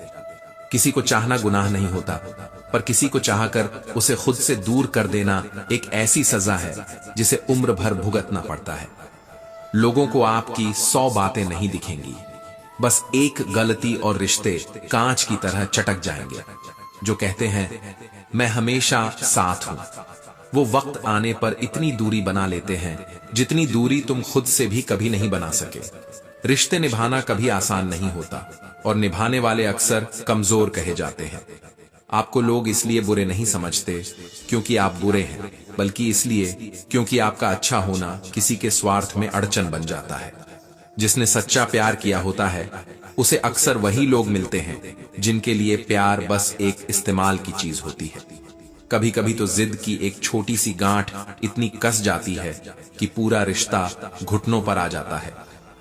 किसी को चाहना गुनाह नहीं होता, पर किसी को चाहकर उसे खुद से दूर कर देना एक ऐसी सजा है जिसे उम्र भर भुगतना पड़ता है। लोगों को आपकी 100 बातें नहीं दिखेंगी, बस एक गलती और रिश्ते कांच की तरह चटक जाएंगे। जो कहते हैं मैं हमेशा साथ हूं, वो वक्त आने पर इतनी दूरी बना लेते हैं जितनी दूरी तुम खुद से भी कभी नहीं बना सके। रिश्ते निभाना कभी आसान नहीं होता, और निभाने वाले अक्सर कमजोर कहे जाते हैं। आपको लोग इसलिए बुरे नहीं समझते क्योंकि आप बुरे हैं, बल्कि इसलिए क्योंकि आपका अच्छा होना किसी के स्वार्थ में अड़चन बन जाता है। जिसने सच्चा प्यार किया होता है उसे अक्सर वही लोग मिलते हैं जिनके लिए प्यार बस एक इस्तेमाल की चीज होती है। कभी कभी तो जिद की एक छोटी सी गांठ इतनी कस जाती है कि पूरा रिश्ता घुटनों पर आ जाता है,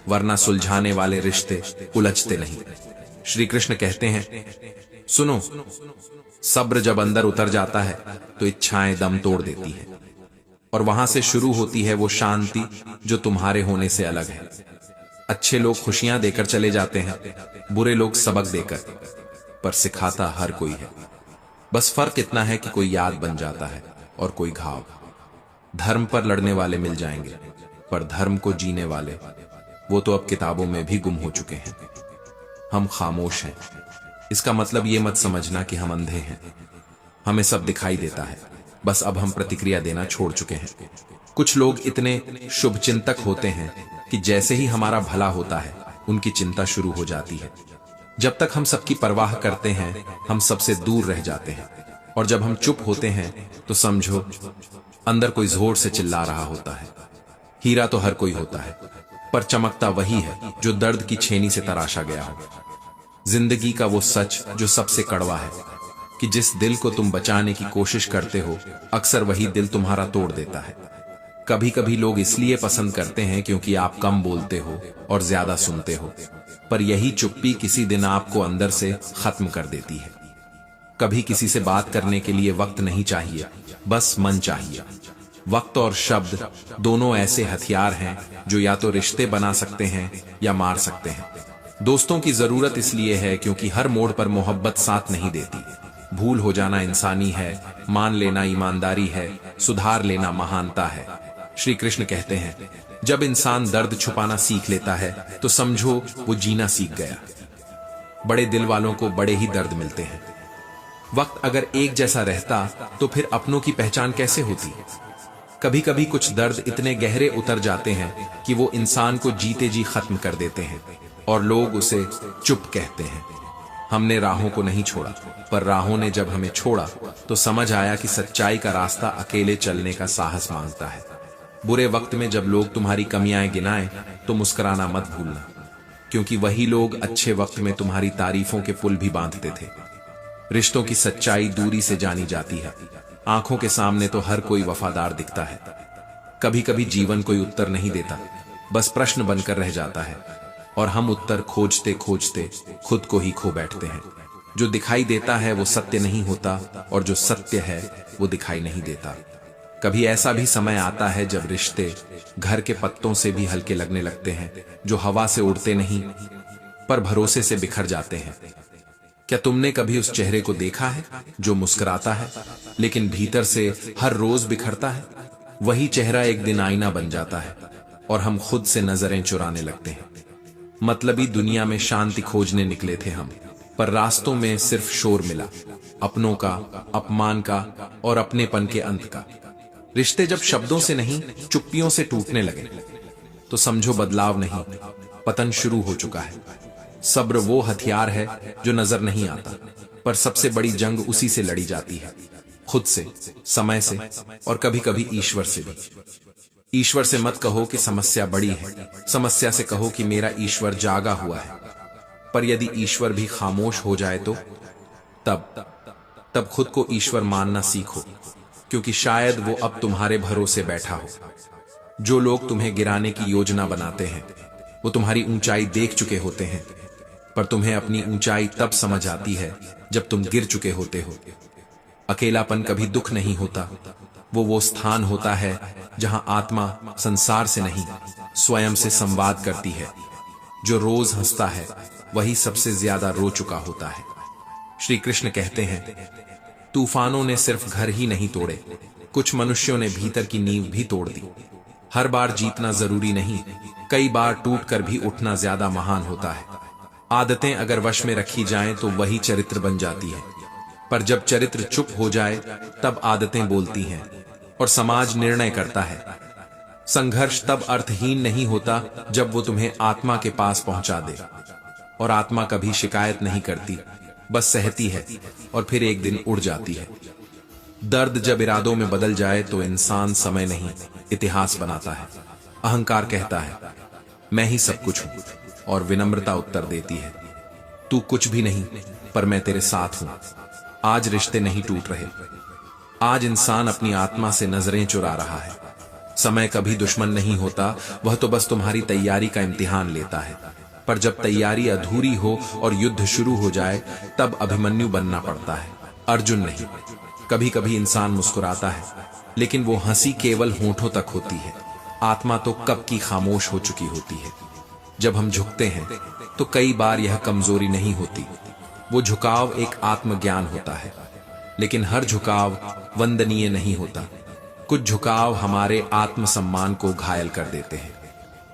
वरना सुलझाने वाले रिश्ते उलझते नहीं। श्री कृष्ण कहते हैं, सुनो, सब्र जब अंदर उतर जाता है तो इच्छाएं दम तोड़ देती है, और वहां से शुरू होती है वो शांति जो तुम्हारे होने से अलग है। अच्छे लोग खुशियां देकर चले जाते हैं, बुरे लोग सबक देकर, पर सिखाता हर कोई है। बस फर्क इतना है कि कोई याद बन जाता है और कोई घाव। धर्म पर लड़ने वाले मिल जाएंगे, पर धर्म को जीने वाले वो तो अब किताबों में भी गुम हो चुके हैं। हम खामोश हैं, इसका मतलब ये मत समझना कि हम अंधे हैं। हमें सब दिखाई देता है, बस अब हम प्रतिक्रिया देना छोड़ चुके हैं। कुछ लोग इतने शुभचिंतक होते हैं कि जैसे ही हमारा भला होता है उनकी चिंता शुरू हो जाती है। जब तक हम सबकी परवाह करते हैं हम सबसे दूर रह जाते हैं, और जब हम चुप होते हैं तो समझो अंदर कोई जोर से चिल्ला रहा होता है। हीरा तो हर कोई होता है, पर चमकता वही है जो दर्द की छेनी से तराशा गया हो। जिंदगी का वो सच जो सबसे कड़वा है कि जिस दिल को तुम बचाने की कोशिश करते हो अक्सर वही दिल तुम्हारा तोड़ देता है। कभी कभी लोग इसलिए पसंद करते हैं क्योंकि आप कम बोलते हो और ज्यादा सुनते हो, पर यही चुप्पी किसी दिन आपको अंदर से खत्म कर देती है। कभी किसी से बात करने के लिए वक्त नहीं चाहिए, बस मन चाहिए। वक्त और शब्द दोनों ऐसे हथियार हैं जो या तो रिश्ते बना सकते हैं या मार सकते हैं। दोस्तों की जरूरत इसलिए है क्योंकि हर मोड़ पर मोहब्बत साथ नहीं देती। भूल हो जाना इंसानी है, मान लेना ईमानदारी है, सुधार लेना महानता है। श्री कृष्ण कहते हैं, जब इंसान दर्द छुपाना सीख लेता है तो समझो वो जीना सीख गया। बड़े दिल वालों को बड़े ही दर्द मिलते हैं। वक्त अगर एक जैसा रहता तो फिर अपनों की पहचान कैसे होती? कभी कभी कुछ दर्द इतने गहरे उतर जाते हैं कि वो इंसान को जीते जी खत्म कर देते हैं, और लोग उसे चुप कहते हैं। हमने राहों को नहीं छोड़ा, पर राहों ने जब हमें छोड़ा तो समझ आया कि सच्चाई का रास्ता अकेले चलने का साहस मांगता है। बुरे वक्त में जब लोग तुम्हारी कमियां गिनाएं तो मुस्कुराना मत भूलना, क्योंकि वही लोग अच्छे वक्त में तुम्हारी तारीफों के पुल भी बांधते थे। रिश्तों की सच्चाई दूरी से जानी जाती है, आंखों के सामने तो हर कोई वफादार दिखता है। कभी कभी जीवन कोई उत्तर नहीं देता, बस प्रश्न बनकर रह जाता है, और हम उत्तर खोजते खोजते खुद को ही खो बैठते हैं। जो दिखाई देता है वो सत्य नहीं होता, और जो सत्य है वो दिखाई नहीं देता। कभी ऐसा भी समय आता है जब रिश्ते घर के पत्तों से भी हल्के लगने लगते हैं, जो हवा से उड़ते नहीं पर भरोसे से बिखर जाते हैं। क्या तुमने कभी उस चेहरे को देखा है जो मुस्कुराता है लेकिन भीतर से हर रोज बिखरता है? वही चेहरा एक दिन आईना बन जाता है और हम खुद से नजरें चुराने लगते हैं। मतलबी दुनिया में शांति खोजने निकले थे हम, पर रास्तों में सिर्फ शोर मिला, अपनों का, अपमान का और अपनेपन के अंत का। रिश्ते जब शब्दों से नहीं चुप्पियों से टूटने लगे तो समझो बदलाव नहीं, पतन शुरू हो चुका है। सब्र वो हथियार है जो नजर नहीं आता, पर सबसे बड़ी जंग उसी से लड़ी जाती है, खुद से, समय से और कभी कभी ईश्वर से भी। ईश्वर से मत कहो कि समस्या बड़ी है, समस्या से कहो कि मेरा ईश्वर जागा हुआ है। पर यदि ईश्वर भी खामोश हो जाए तो तब खुद को ईश्वर मानना सीखो, क्योंकि शायद वो अब तुम्हारे भरोसे बैठा हो। जो लोग तुम्हें गिराने की योजना बनाते हैं वो तुम्हारी ऊंचाई देख चुके होते हैं, पर तुम्हें अपनी ऊंचाई तब समझ आती है जब तुम गिर चुके होते हो। अकेलापन कभी दुख नहीं होता, वो स्थान होता है जहां आत्मा संसार से नहीं स्वयं से संवाद करती है। जो रोज हंसता है वही सबसे ज्यादा रो चुका होता है। श्री कृष्ण कहते हैं, तूफानों ने सिर्फ घर ही नहीं तोड़े, कुछ मनुष्यों ने भीतर की नींव भी तोड़ दी। हर बार जीतना जरूरी नहीं, कई बार टूटकर भी उठना ज्यादा महान होता है। आदतें अगर वश में रखी जाएं तो वही चरित्र बन जाती है, पर जब चरित्र चुप हो जाए तब आदतें बोलती हैं और समाज निर्णय करता है। संघर्ष तब अर्थहीन नहीं होता जब वो तुम्हें आत्मा के पास पहुंचा दे, और आत्मा कभी शिकायत नहीं करती, बस सहती है और फिर एक दिन उड़ जाती है। दर्द जब इरादों में बदल जाए तो इंसान समय नहीं इतिहास बनाता है। अहंकार कहता है मैं ही सब कुछ हूं, और विनम्रता उत्तर देती है तू कुछ भी नहीं, पर मैं तेरे साथ हूं। आज रिश्ते नहीं टूट रहे, आज इंसान अपनी आत्मा से नजरें चुरा रहा है। समय कभी दुश्मन नहीं होता, वह तो बस तुम्हारी तैयारी का इम्तिहान लेता है। पर जब तैयारी अधूरी हो और युद्ध शुरू हो जाए, तब अभिमन्यु बनना पड़ता है, अर्जुन नहीं। कभी कभी इंसान मुस्कुराता है, लेकिन वो हंसी केवल होंठों तक होती है, आत्मा तो कब की खामोश हो चुकी होती है। जब हम झुकते हैं तो कई बार यह कमजोरी नहीं होती, वो झुकाव एक आत्मज्ञान होता है। लेकिन हर झुकाव वंदनीय नहीं होता। कुछ झुकाव हमारे आत्मसम्मान को घायल कर देते हैं।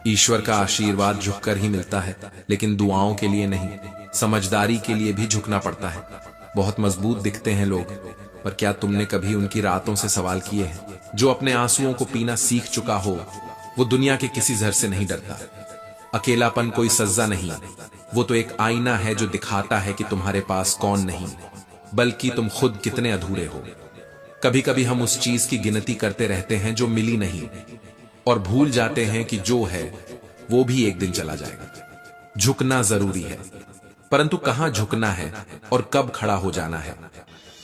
ईश्वर का आशीर्वाद झुककर ही मिलता है, लेकिन दुआओं के लिए नहीं, समझदारी के लिए भी झुकना पड़ता है। बहुत मजबूत दिखते हैं लोग, पर क्या तुमने कभी उनकी रातों से सवाल किए हैं? जो अपने आंसुओं को पीना सीख चुका हो, वो दुनिया के किसी जहर से नहीं डरता। अकेलापन कोई सज्जा नहीं, वो तो एक आईना है जो दिखाता है कि तुम्हारे पास कौन नहीं, बल्कि तुम खुद कितने अधूरे हो। कभी कभी हम उस चीज की गिनती करते रहते हैं जो मिली नहीं, और भूल जाते हैं कि जो है वो भी एक दिन चला जाएगा। झुकना जरूरी है, परंतु कहां झुकना है और कब खड़ा हो जाना है,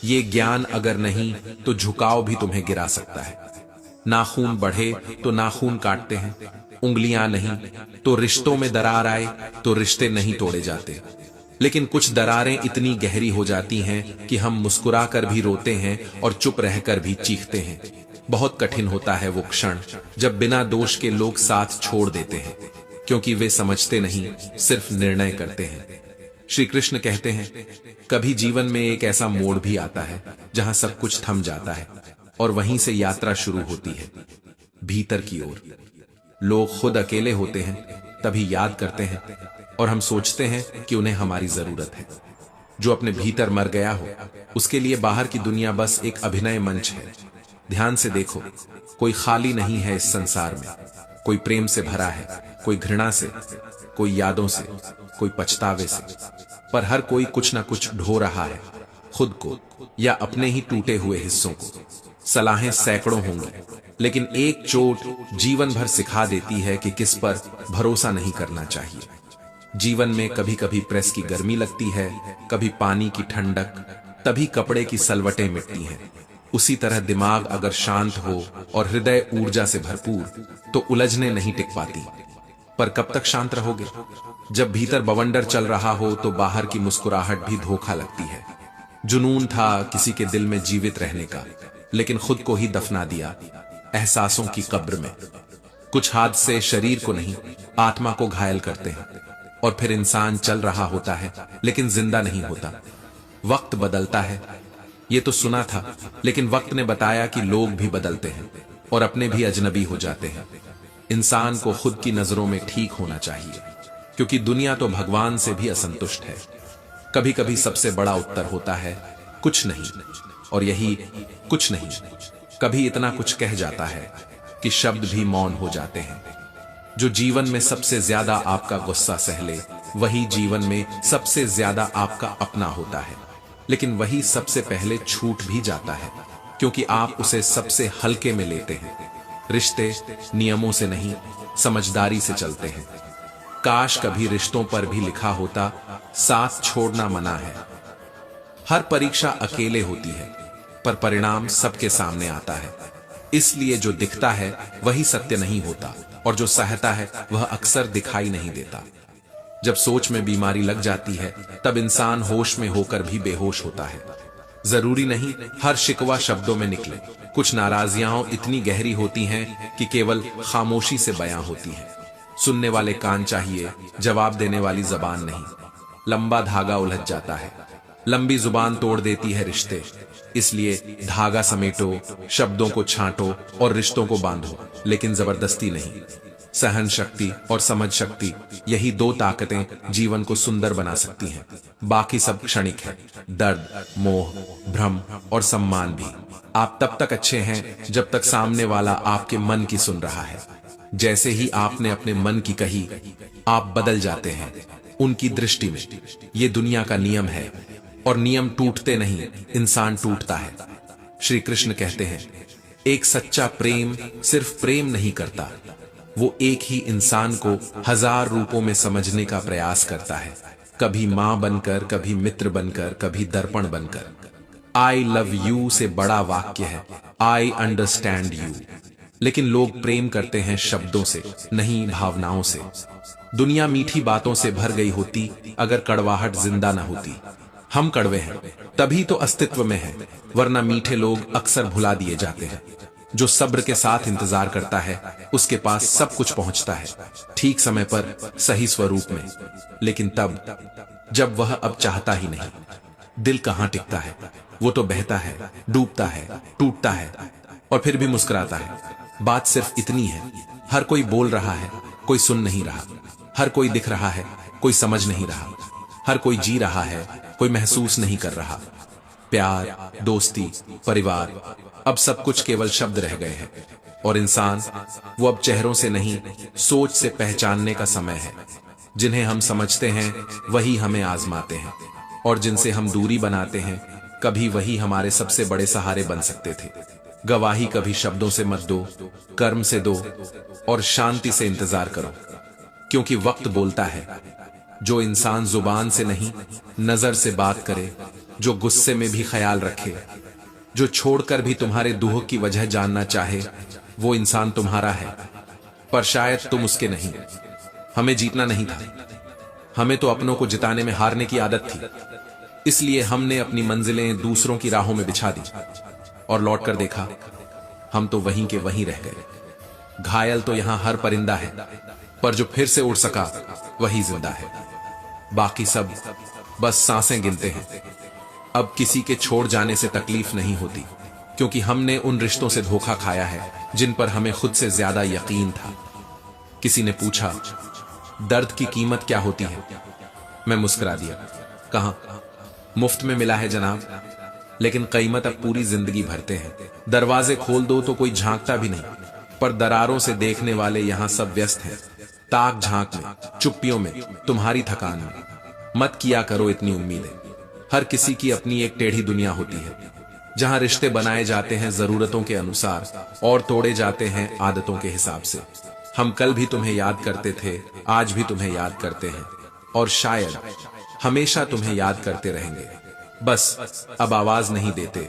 ये ज्ञान अगर नहीं तो झुकाव भी तुम्हें गिरा सकता है। नाखून बढ़े तो नाखून काटते हैं, उंगलियां नहीं तो रिश्तों में दरार आए तो रिश्ते नहीं तोड़े जाते। लेकिन कुछ दरारें इतनी गहरी हो जाती हैं कि हम मुस्कुराकर भी रोते हैं और चुप रहकर भी चीखते हैं। बहुत कठिन होता है वो क्षण जब बिना दोष के लोग साथ छोड़ देते हैं, क्योंकि वे समझते नहीं, सिर्फ निर्णय करते हैं। श्री कृष्ण कहते हैं, कभी जीवन में एक ऐसा मोड़ भी आता है जहां सब कुछ थम जाता है, और वहीं से यात्रा शुरू होती है भीतर की ओर। लोग खुद अकेले होते हैं, तभी याद करते हैं, और हम सोचते हैं कि उन्हें हमारी जरूरत है। जो अपने भीतर मर गया हो, उसके लिए बाहर की दुनिया बस एक अभिनय मंच है। ध्यान से देखो, कोई खाली नहीं है इस संसार में। कोई प्रेम से भरा है, कोई घृणा से, कोई यादों से, कोई पछतावे से, पर हर कोई कुछ ना कुछ ढो रहा है, खुद को या अपने ही टूटे हुए हिस्सों को। सलाहें सैकड़ों होंगी, लेकिन एक चोट जीवन भर सिखा देती है कि किस पर भरोसा नहीं करना चाहिए। जीवन में कभी कभी प्रेस की गर्मी लगती है, कभी पानी की ठंडक, तभी कपड़े की सलवटें मिटती हैं। उसी तरह दिमाग अगर शांत हो और हृदय ऊर्जा से भरपूर, तो उलझने नहीं टिक पाती। पर कब तक शांत रहोगे? जब भीतर बवंडर चल रहा हो तो बाहर की मुस्कुराहट भी धोखा लगती है। जुनून था किसी के दिल में जीवित रहने का, लेकिन खुद को ही दफना दिया एहसासों की कब्र में। कुछ हादसे शरीर को नहीं, आत्मा को घायल करते हैं, और फिर इंसान चल रहा होता है लेकिन जिंदा नहीं होता। वक्त बदलता है, ये तो सुना था, लेकिन वक्त ने बताया कि लोग भी बदलते हैं और अपने भी अजनबी हो जाते हैं। इंसान को खुद की नजरों में ठीक होना चाहिए, क्योंकि दुनिया तो भगवान से भी असंतुष्ट है। कभी कभी सबसे बड़ा उत्तर होता है कुछ नहीं, और यही कुछ नहीं कभी इतना कुछ कह जाता है कि शब्द भी मौन हो जाते हैं। जो जीवन में सबसे ज्यादा आपका गुस्सा सह ले, वही जीवन में सबसे ज्यादा आपका अपना होता है। लेकिन वही सबसे पहले छूट भी जाता है, क्योंकि आप उसे सबसे हल्के में लेते हैं। रिश्ते नियमों से नहीं, समझदारी से चलते हैं। काश कभी रिश्तों पर भी लिखा होता, साथ छोड़ना मना है। हर परीक्षा अकेले होती है, पर परिणाम सबके सामने आता है। इसलिए जो दिखता है वही सत्य नहीं होता, और जो सहता है वह अक्सर दिखाई नहीं देता। जब सोच में बीमारी लग जाती है, तब इंसान होश में होकर भी बेहोश होता है। जरूरी नहीं हर शिकवा शब्दों में निकले। कुछ नाराजियां इतनी गहरी होती हैं कि केवल खामोशी से बयां होती हैं। सुनने वाले कान चाहिए, जवाब देने वाली जबान नहीं। लंबा धागा उलझ जाता है, लंबी जुबान तोड़ देती है रिश्ते। इसलिए धागा समेटो, शब्दों को छांटो और रिश्तों को बांधो, लेकिन जबरदस्ती नहीं। सहन शक्ति और समझ शक्ति, यही दो ताकतें जीवन को सुंदर बना सकती हैं। बाकी सब क्षणिक है। दर्द, मोह, भ्रम और सम्मान भी। आप तब तक अच्छे हैं जब तक सामने वाला आपके मन की सुन रहा है। जैसे ही आपने अपने मन की कही, आप बदल जाते हैं उनकी दृष्टि में। ये दुनिया का नियम है, और नियम टूटते नहीं, इंसान टूटता है। श्री कृष्ण कहते हैं, एक सच्चा प्रेम सिर्फ प्रेम नहीं करता, वो एक ही इंसान को हजार रूपों में समझने का प्रयास करता है। कभी मां बनकर, कभी मित्र बनकर, कभी दर्पण बनकर। आई लव यू से बड़ा वाक्य है आई अंडरस्टैंड यू। लेकिन लोग प्रेम करते हैं शब्दों से, नहीं भावनाओं से। दुनिया मीठी बातों से भर गई होती अगर कड़वाहट जिंदा न होती। हम कड़वे हैं तभी तो अस्तित्व में है, वरना मीठे लोग अक्सर भुला दिए जाते हैं। जो सब्र के साथ इंतजार करता है उसके पास सब कुछ पहुंचता है, ठीक समय पर, सही स्वरूप में। लेकिन तब जब वह अब चाहता ही नहीं। दिल कहां टिकता है, वो तो बहता है, डूबता है, टूटता है और फिर भी मुस्कुराता है। बात सिर्फ इतनी है, हर कोई बोल रहा है, कोई सुन नहीं रहा। हर कोई दिख रहा है, कोई समझ नहीं रहा। हर कोई जी रहा है, कोई महसूस नहीं कर रहा। प्यार, दोस्ती, परिवार, अब सब कुछ केवल शब्द रह गए हैं। और इंसान, वो अब चेहरों से नहीं, सोच से पहचानने का समय है। जिन्हें हम समझते हैं वही हमें आजमाते हैं, और जिनसे हम दूरी बनाते हैं कभी वही हमारे सबसे बड़े सहारे बन सकते थे। गवाही कभी शब्दों से मत दो, कर्म से दो और शांति से इंतजार करो, क्योंकि वक्त बोलता है। जो इंसान जुबान से नहीं, नजर से बात करे, जो गुस्से में भी ख्याल रखे, जो छोड़कर भी तुम्हारे दुख की वजह जानना चाहे, वो इंसान तुम्हारा है। पर शायद तुम उसके नहीं। हमें जीतना नहीं था, हमें तो अपनों को जिताने में हारने की आदत थी। इसलिए हमने अपनी मंजिलें दूसरों की राहों में बिछा दी और लौटकर देखा, हम तो वहीं के वहीं रह गए। घायल तो यहां हर परिंदा है, पर जो फिर से उड़ सका वही जिंदा है। बाकी सब बस सांसें गिनते हैं। अब किसी के छोड़ जाने से तकलीफ नहीं होती, क्योंकि हमने उन रिश्तों से धोखा खाया है जिन पर हमें खुद से ज्यादा यकीन था। किसी ने पूछा, दर्द की कीमत क्या होती है? मैं मुस्कुरा दिया, कहा, मुफ्त में मिला है जनाब, लेकिन कीमत अब पूरी जिंदगी भरते हैं। दरवाजे खोल दो तो कोई झांकता भी नहीं, पर दरारों से देखने वाले यहां सब व्यस्त हैं। ताक झांक में, चुप्पियों में, तुम्हारी थकान में। मत किया करो इतनी उम्मीदें। हर किसी की अपनी एक टेढ़ी दुनिया होती है, जहां रिश्ते बनाए जाते हैं जरूरतों के अनुसार और तोड़े जाते हैं आदतों के हिसाब से। हम कल भी तुम्हें याद करते थे, आज भी तुम्हें याद करते हैं, और शायद हमेशा तुम्हें याद करते रहेंगे। बस अब आवाज नहीं देते,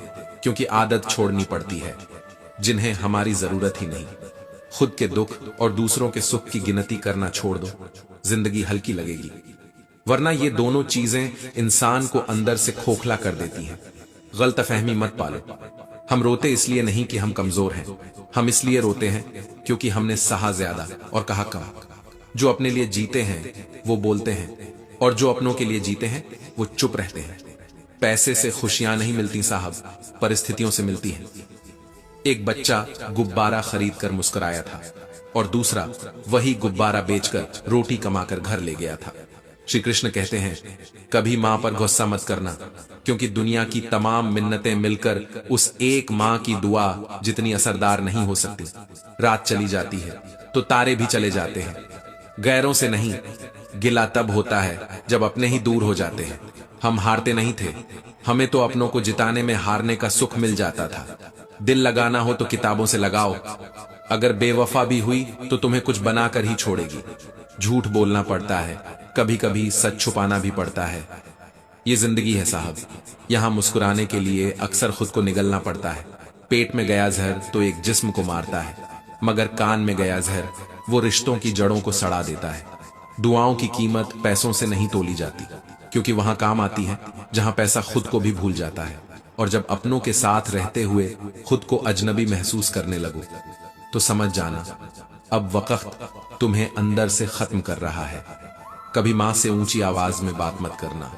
क्योंकि आदत छोड़नी पड़ती है जिन्हें हमारी जरूरत ही नहीं। खुद के दुख और दूसरों के सुख की गिनती करना छोड़ दो, जिंदगी हल्की लगेगी। वरना ये दोनों चीजें इंसान को अंदर से खोखला कर देती हैं। गलतफहमी मत पालो। हम रोते इसलिए नहीं कि हम कमजोर हैं, हम इसलिए रोते हैं क्योंकि हमने सहा ज्यादा और कहा कम। जो अपने लिए जीते हैं वो बोलते हैं, और जो अपनों के लिए जीते हैं वो चुप रहते हैं। पैसे से खुशियां नहीं मिलती साहब, परिस्थितियों से मिलती हैं। एक बच्चा गुब्बारा खरीद कर मुस्कुराया था, और दूसरा वही गुब्बारा बेचकर रोटी कमाकर घर ले गया था। श्री कृष्ण कहते हैं, कभी मां पर गुस्सा मत करना, क्योंकि दुनिया की तमाम मिन्नतें मिलकर उस एक मां की दुआ जितनी असरदार नहीं हो सकती। रात चली जाती है तो तारे भी चले जाते हैं। गैरों से नहीं, गिला तब होता है जब अपने ही दूर हो जाते हैं। हम हारते नहीं थे, हमें तो अपनों को जिताने में हारने का सुख मिल जाता था। दिल लगाना हो तो किताबों से लगाओ। अगर बेवफा भी हुई तो तुम्हें कुछ बनाकर ही छोड़ेगी। झूठ बोलना पड़ता है, कभी कभी सच छुपाना भी पड़ता है। ये जिंदगी है साहब, यहां मुस्कुराने के लिए अक्सर खुद को निगलना पड़ता है। पेट में गया जहर तो एक जिस्म को मारता है, मगर कान में गया जहर वो रिश्तों की जड़ों को सड़ा देता है। दुआओं की कीमत पैसों से नहीं तोली जाती, क्योंकि वहां काम आती है जहां पैसा खुद को भी भूल जाता है। और जब अपनों के साथ रहते हुए खुद को अजनबी महसूस करने लगो तो समझ जाना अब वक्त तुम्हें अंदर से खत्म कर रहा है। कभी मां से ऊंची आवाज में बात मत करना।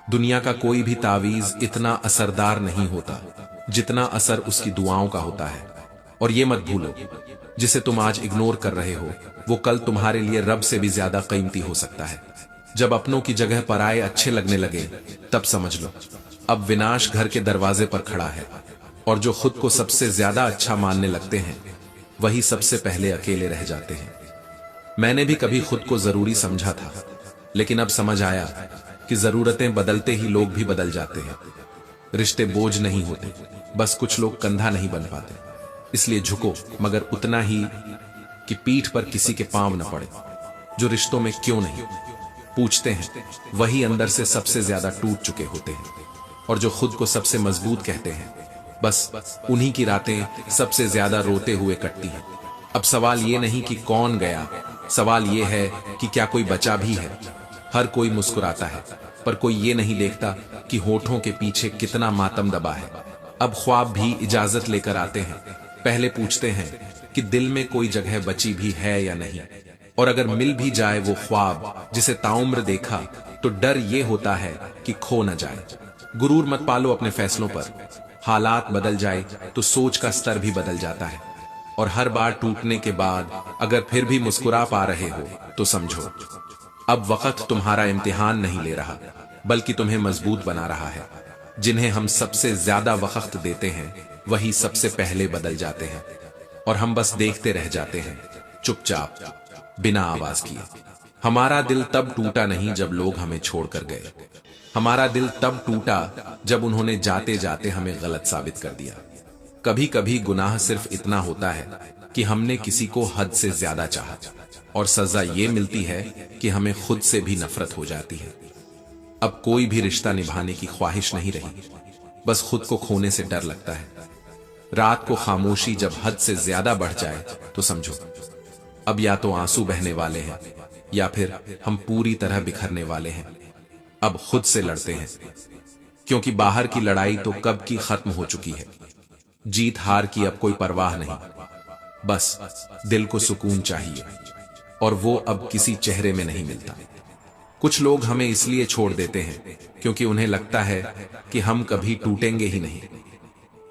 दुनिया का कोई भी तावीज इतना असरदार नहीं होता जितना असर उसकी दुआओं का होता है। और ये मत भूलो, जिसे तुम आज इग्नोर कर रहे हो वो कल तुम्हारे लिए रब से भी ज्यादा कीमती हो सकता है। जब अपनों की जगह पराये अच्छे लगने लगे तब समझ लो अब विनाश घर के दरवाजे पर खड़ा है। और जो खुद को सबसे ज्यादा अच्छा मानने लगते हैं वही सबसे पहले अकेले रह जाते हैं। मैंने भी कभी खुद को जरूरी समझा था, लेकिन अब समझ आया कि जरूरतें बदलते ही लोग भी बदल जाते हैं। रिश्ते बोझ नहीं होते, बस कुछ लोग कंधा नहीं बन पाते। इसलिए झुको, मगर उतना ही कि पीठ पर किसी के पांव न पड़े। जो रिश्तों में क्यों नहीं पूछते हैं वही अंदर से सबसे ज्यादा टूट चुके होते हैं। और जो खुद को सबसे मजबूत कहते हैं, बस उन्हीं की रातें सबसे ज्यादा रोते हुए कटती हैं। अब सवाल ये नहीं कि कौन गया, सवाल ये है कि क्या कोई बचा भी है। हर कोई मुस्कुराता है, पर कोई ये नहीं देखता कि होठों के पीछे कितना मातम दबा है। अब ख्वाब भी इजाजत लेकर आते हैं, पहले पूछते हैं कि दिल में कोई जगह बची भी है या नहीं, और अगर मिल भी जाए वो ख्वाब जिसे ताउम्र देखा, तो डर ये होता है कि खो न जाए। गुरूर मत पालो अपने फैसलों पर, हालात बदल जाए तो सोच का स्तर भी बदल जाता है। और हर बार टूटने के बाद अगर फिर भी मुस्कुरा पा रहे हो तो समझो अब वक्त तुम्हारा इम्तिहान नहीं ले रहा, बल्कि तुम्हें मजबूत बना रहा है। जिन्हें हम सबसे ज्यादा वक्त देते हैं वही सबसे पहले बदल जाते हैं, और हम बस देखते रह जाते हैं चुपचाप, बिना आवाज किए। हमारा दिल तब टूटा नहीं जब लोग हमें छोड़कर गए, हमारा दिल तब टूटा जब उन्होंने जाते जाते हमें गलत साबित कर दिया। कभी कभी गुनाह सिर्फ इतना होता है कि हमने किसी को हद से ज्यादा चाहा, और सजा ये मिलती है कि हमें खुद से भी नफरत हो जाती है। अब कोई भी रिश्ता निभाने की ख्वाहिश नहीं रही, बस खुद को खोने से डर लगता है। रात को खामोशी जब हद से ज्यादा बढ़ जाए तो समझो अब या तो आंसू बहने वाले हैं या फिर हम पूरी तरह बिखरने वाले हैं। अब खुद से लड़ते हैं, क्योंकि बाहर की लड़ाई तो कब की खत्म हो चुकी है। जीत हार की अब कोई परवाह नहीं, बस दिल को सुकून चाहिए, और वो अब किसी चेहरे में नहीं मिलता। कुछ लोग हमें इसलिए छोड़ देते हैं क्योंकि उन्हें लगता है कि हम कभी टूटेंगे ही नहीं,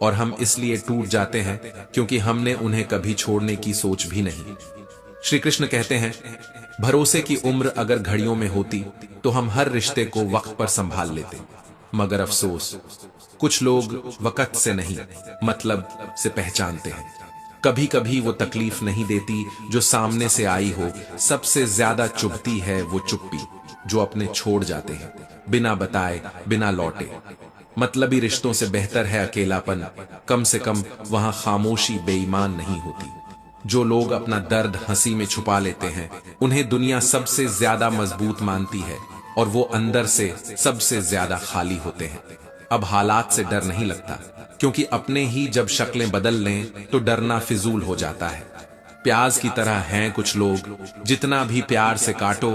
और हम इसलिए टूट जाते हैं क्योंकि हमने उन्हें कभी छोड़ने की सोच भी नहीं। श्री कृष्ण कहते हैं, भरोसे की उम्र अगर घड़ियों में होती तो हम हर रिश्ते को वक्त पर संभाल लेते, मगर अफसोस कुछ लोग वक्त से नहीं मतलब से पहचानते हैं। कभी कभी वो तकलीफ नहीं देती जो सामने से आई हो, सबसे ज्यादा चुभती है वो चुप्पी जो अपने छोड़ जाते हैं बिना बताए, बिना लौटे। मतलबी रिश्तों से बेहतर है अकेलापन, कम से कम वहां खामोशी बेईमान नहीं होती। जो लोग अपना दर्द हंसी में छुपा लेते हैं उन्हें दुनिया सबसे ज्यादा मजबूत मानती है, और वो अंदर से सबसे ज्यादा खाली होते हैं। अब हालात से डर नहीं लगता, क्योंकि अपने ही जब शक्लें बदल लें तो डरना फिजूल हो जाता है। प्याज की तरह हैं कुछ लोग, जितना भी प्यार से काटो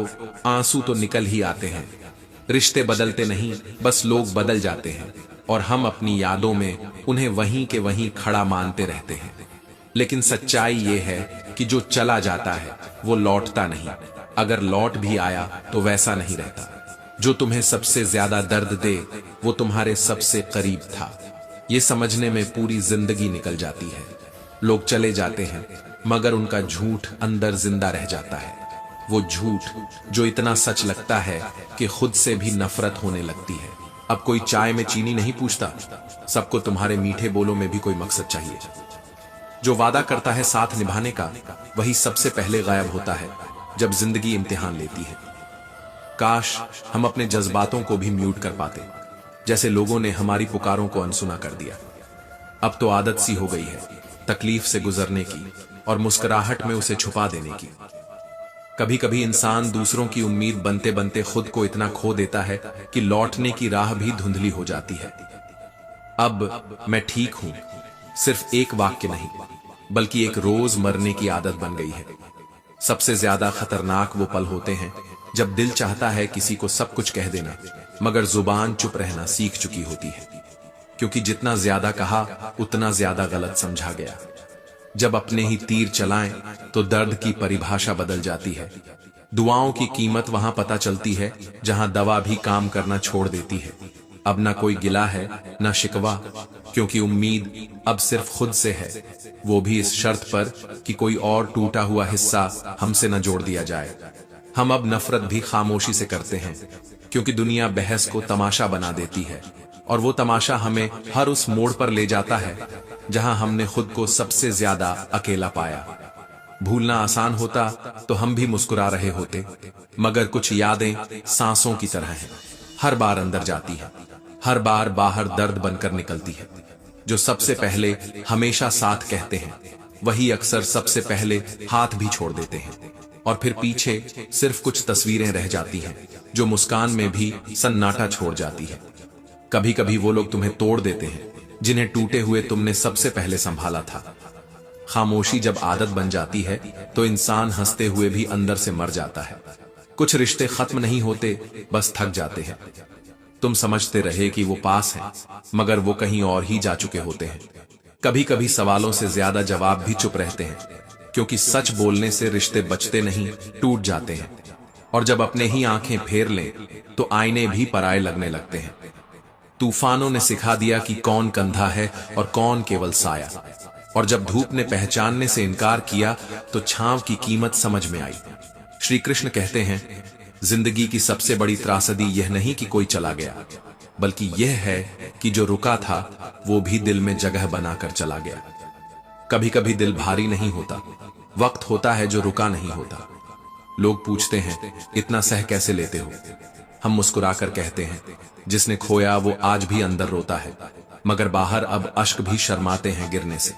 आंसू तो निकल ही आते हैं। रिश्ते बदलते नहीं, बस लोग बदल जाते हैं, और हम अपनी यादों में उन्हें वहीं के वहीं खड़ा मानते रहते हैं। लेकिन सच्चाई ये है कि जो चला जाता है वो लौटता नहीं, अगर लौट भी आया तो वैसा नहीं रहता। जो तुम्हें सबसे ज्यादा दर्द दे वो तुम्हारे सबसे करीब था, ये समझने में पूरी जिंदगी निकल जाती है। लोग चले जाते हैं मगर उनका झूठ अंदर जिंदा रह जाता है, वो झूठ जो इतना सच लगता है कि खुद से भी नफरत होने लगती है। अब कोई चाय में चीनी नहीं पूछता, सबको तुम्हारे मीठे बोलों में भी कोई मकसद चाहिए। जो वादा करता है साथ निभाने का, वही सबसे पहले गायब होता है जब जिंदगी इम्तिहान लेती है। काश हम अपने जज्बातों को भी म्यूट कर पाते, जैसे लोगों ने हमारी पुकारों को अनसुना कर दिया। अब तो आदत सी हो गई है तकलीफ से गुजरने की और मुस्कुराहट में उसे छुपा देने की। कभी कभी इंसान दूसरों की उम्मीद बनते बनते खुद को इतना खो देता है कि लौटने की राह भी धुंधली हो जाती है। अब मैं ठीक हूं सिर्फ एक वाक्य नहीं, बल्कि एक रोज मरने की आदत बन गई है। सबसे ज्यादा खतरनाक वो पल होते हैं जब दिल चाहता है किसी को सब कुछ कह देना, मगर जुबान चुप रहना सीख चुकी होती है, क्योंकि जितना ज्यादा कहा उतना ज्यादा गलत समझा गया। जब अपने ही तीर चलाएं तो दर्द की परिभाषा बदल जाती है। दुआओं की कीमत वहां पता चलती है जहां दवा भी काम करना छोड़ देती है। अब ना कोई गिला है ना शिकवा, क्योंकि उम्मीद अब सिर्फ खुद से है, वो भी इस शर्त पर कि कोई और टूटा हुआ हिस्सा हमसे न जोड़ दिया जाए। हम अब नफरत भी खामोशी से करते हैं, क्योंकि दुनिया बहस को तमाशा बना देती है, और वो तमाशा हमें हर उस मोड़ पर ले जाता है जहां हमने खुद को सबसे ज्यादा अकेला पाया। भूलना आसान होता तो हम भी मुस्कुरा रहे होते, मगर कुछ यादें सांसों की तरह हैं, हर बार अंदर जाती है, हर बार बाहर दर्द बनकर निकलती है। जो सबसे पहले हमेशा साथ कहते हैं वही अक्सर सबसे पहले हाथ भी छोड़ देते हैं, और फिर पीछे सिर्फ कुछ तस्वीरें रह जाती हैं जो मुस्कान में भी सन्नाटा छोड़ जाती है। कभी कभी वो लोग तुम्हें तोड़ देते हैं जिन्हें टूटे हुए तुमने सबसे पहले संभाला था। खामोशी जब आदत बन जाती है तो इंसान हंसते हुए भी अंदर से मर जाता है। कुछ रिश्ते खत्म नहीं होते, बस थक जाते हैं। तुम समझते रहे कि वो पास है, मगर वो कहीं और ही जा चुके होते हैं। कभी कभी सवालों से ज्यादा जवाब भी चुप रहते हैं, क्योंकि सच बोलने से रिश्ते बचते नहीं, टूट जाते हैं। और जब अपने ही आंखें फेर लें तो आईने भी पराये लगने लगते हैं। तूफानों ने सिखा दिया कि कौन कंधा है और कौन केवल साया। और जब धूप ने पहचानने से इनकार किया तो छांव की कीमत समझ में आई। श्री कृष्ण कहते हैं, जिंदगी की सबसे बड़ी त्रासदी यह नहीं कि कोई चला गया, बल्कि यह है कि जो रुका था वो भी दिल में जगह बनाकर चला गया। कभी कभी दिल भारी नहीं होता, वक्त होता है जो रुका नहीं होता। लोग पूछते हैं, इतना सह कैसे लेते हो? हम मुस्कुराकर कहते हैं, जिसने खोया वो आज भी अंदर रोता है, मगर बाहर अब अश्क भी शर्माते हैं गिरने से।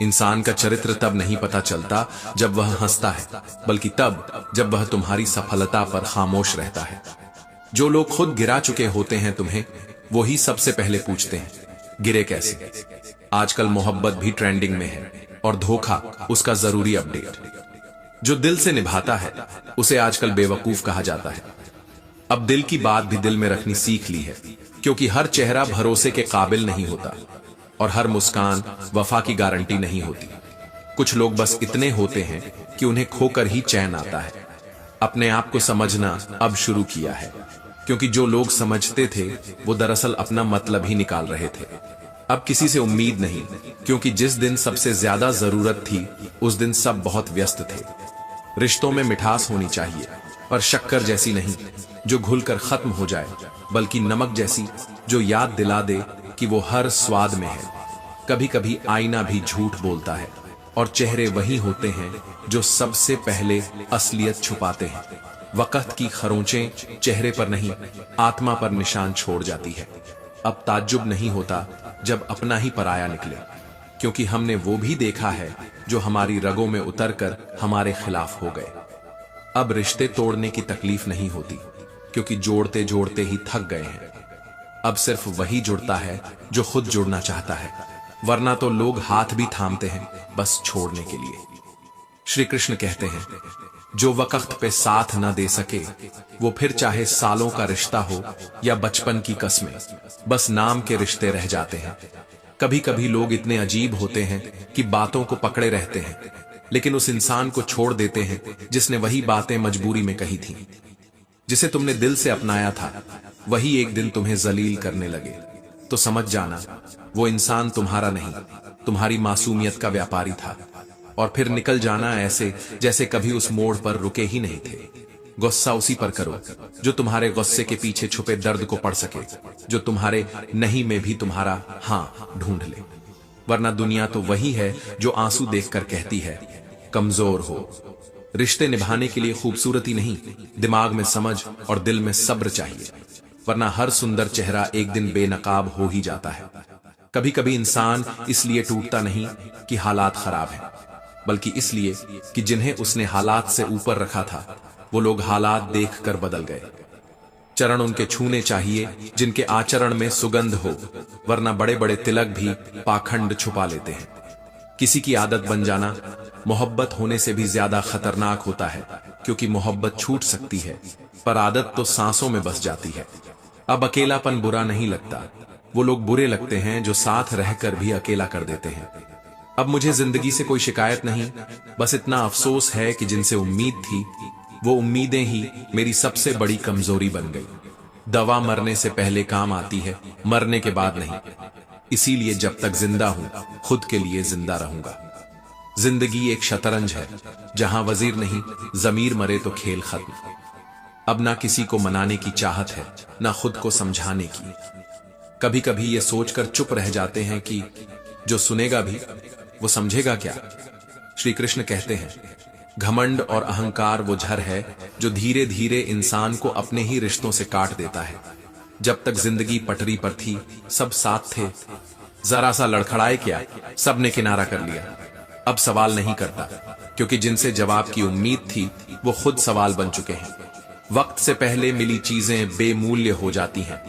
इंसान का चरित्र तब नहीं पता चलता जब वह हंसता है, बल्कि तब जब वह तुम्हारी सफलता पर खामोश रहता है। जो लोग खुद गिरा चुके होते हैं तुम्हें, वो ही सबसे पहले पूछते हैं, गिरे कैसे? आजकल मोहब्बत भी ट्रेंडिंग में है और धोखा उसका जरूरी अपडेट। जो दिल से निभाता है उसे आजकल बेवकूफ कहा जाता है। अब दिल की बात भी दिल में रखनी सीख ली है, क्योंकि हर चेहरा भरोसे के काबिल नहीं होता और हर मुस्कान वफा की गारंटी नहीं होती। कुछ लोग बस इतने होते हैं कि उन्हें खोकर ही चैन आता है। अपने आप को समझना अब शुरू किया है, क्योंकि जो लोग समझते थे वो दरअसल अपना मतलब ही निकाल रहे थे। अब किसी से उम्मीद नहीं, क्योंकि जिस दिन सबसे ज्यादा जरूरत थी उस दिन सब बहुत व्यस्त थे। रिश्तों में मिठास होनी चाहिए, पर शक्कर जैसी नहीं जो घुलकर खत्म हो जाए, बल्कि नमक जैसी जो याद दिला दे कि वो हर स्वाद में है। कभी कभी आईना भी झूठ बोलता है और चेहरे वही होते हैं जो सबसे पहले असलियत छुपाते हैं। वक्त की खरोंचें चेहरे पर नहीं, आत्मा पर निशान छोड़ जाती है। अब ताज्जुब नहीं होता जब अपना ही पराया निकले, क्योंकि हमने वो भी देखा है जो हमारी रगों में उतरकर हमारे खिलाफ हो गए। अब रिश्ते तोड़ने की तकलीफ नहीं होती, क्योंकि जोड़ते जोड़ते ही थक गए हैं। अब सिर्फ वही जुड़ता है जो खुद जुड़ना चाहता है, वरना तो लोग हाथ भी थामते हैं बस छोड़ने के लिए। श्री कृष्ण कहते हैं, जो वक्त पे साथ न दे सके वो फिर चाहे सालों का रिश्ता हो या बचपन की कसमें, बस नाम के रिश्ते रह जाते हैं। कभी कभी लोग इतने अजीब होते हैं कि बातों को पकड़े रहते हैं, लेकिन उस इंसान को छोड़ देते हैं जिसने वही बातें मजबूरी में कही थी। जिसे तुमने दिल से अपनाया था वही एक दिन तुम्हें जलील करने लगे, तो समझ जाना वो इंसान तुम्हारा नहीं, तुम्हारी मासूमियत का व्यापारी था। और फिर निकल जाना ऐसे जैसे कभी उस मोड़ पर रुके ही नहीं थे। गुस्सा उसी पर करो जो तुम्हारे गुस्से के पीछे छुपे दर्द को पढ़ सके, जो तुम्हारे नहीं में भी तुम्हारा हाँ ढूंढ ले। वरना दुनिया तो वही है जो आंसू देखकर कहती है, कमजोर हो। रिश्ते निभाने के लिए खूबसूरती नहीं, दिमाग में समझ और दिल में सब्र चाहिए, वरना हर सुंदर चेहरा एक दिन बेनकाब हो ही जाता है। कभी कभी इंसान इसलिए टूटता नहीं कि हालात खराब हैं, बल्कि इसलिए कि जिन्हें उसने हालात से ऊपर रखा था वो लोग हालात देखकर बदल गए। चरण उनके छूने चाहिए जिनके आचरण में सुगंध हो, वरना बड़े बड़े तिलक भी पाखंड छुपा लेते हैं। किसी की आदत बन जाना मोहब्बत होने से भी ज्यादा खतरनाक होता है, क्योंकि मोहब्बत छूट सकती है पर आदत तो सांसों में बस जाती है। अब अकेलापन बुरा नहीं लगता, वो लोग बुरे लगते हैं जो साथ रहकर भी अकेला कर देते हैं। अब मुझे जिंदगी से कोई शिकायत नहीं, बस इतना अफसोस है कि जिनसे उम्मीद थी वो उम्मीदें ही मेरी सबसे बड़ी कमजोरी बन गई। दवा मरने से पहले काम आती है, मरने के बाद नहीं। इसीलिए जब तक जिंदा हूं खुद के लिए जिंदा रहूंगा। जिंदगी एक शतरंज है जहां वजीर नहीं, जमीर मरे तो खेल खत्म। अब ना किसी को मनाने की चाहत है, ना खुद को समझाने की। कभी कभी ये सोचकर चुप रह जाते हैं कि जो सुनेगा भी वो समझेगा क्या। श्री कृष्ण कहते हैं, घमंड और अहंकार वो झर है जो धीरे धीरे इंसान को अपने ही रिश्तों से काट देता है। जब तक जिंदगी पटरी पर थी सब साथ थे, जरा सा लड़खड़ाए क्या सबने किनारा कर लिया। अब सवाल नहीं करता, क्योंकि जिनसे जवाब की उम्मीद थी वो खुद सवाल बन चुके हैं। वक्त से पहले मिली चीजें बेमूल्य हो जाती हैं,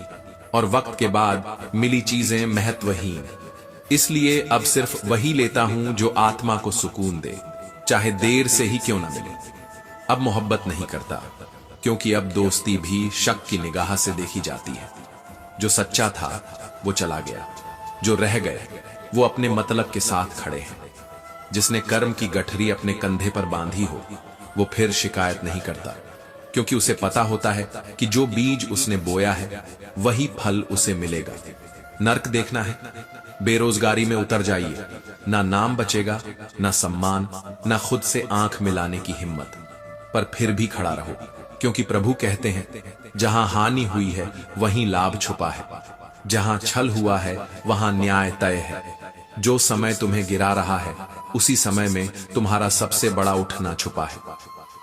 और वक्त के बाद मिली चीजें महत्वहीन। इसलिए अब सिर्फ वही लेता हूं जो आत्मा को सुकून दे, चाहे देर से ही क्यों ना मिले। अब मोहब्बत नहीं करता, क्योंकि अब दोस्ती भी शक की निगाह से देखी जाती है। जो सच्चा था वो चला गया, जो रह गए वो अपने मतलब के साथ खड़े हैं। जिसने कर्म की गठरी अपने कंधे पर बांधी हो वो फिर शिकायत नहीं करता, क्योंकि उसे पता होता है कि जो बीज उसने बोया है वही फल उसे मिलेगा। नर्क देखना है, बेरोजगारी में उतर जाइए, ना नाम बचेगा, ना सम्मान, ना खुद से आंख मिलाने की हिम्मत, पर फिर भी खड़ा रहो, क्योंकि प्रभु कहते हैं जहां हानि हुई है वहीं लाभ छुपा है, जहां छल हुआ है वहां न्याय तय है। जो समय तुम्हें गिरा रहा है उसी समय में तुम्हारा सबसे बड़ा उठना छुपा है।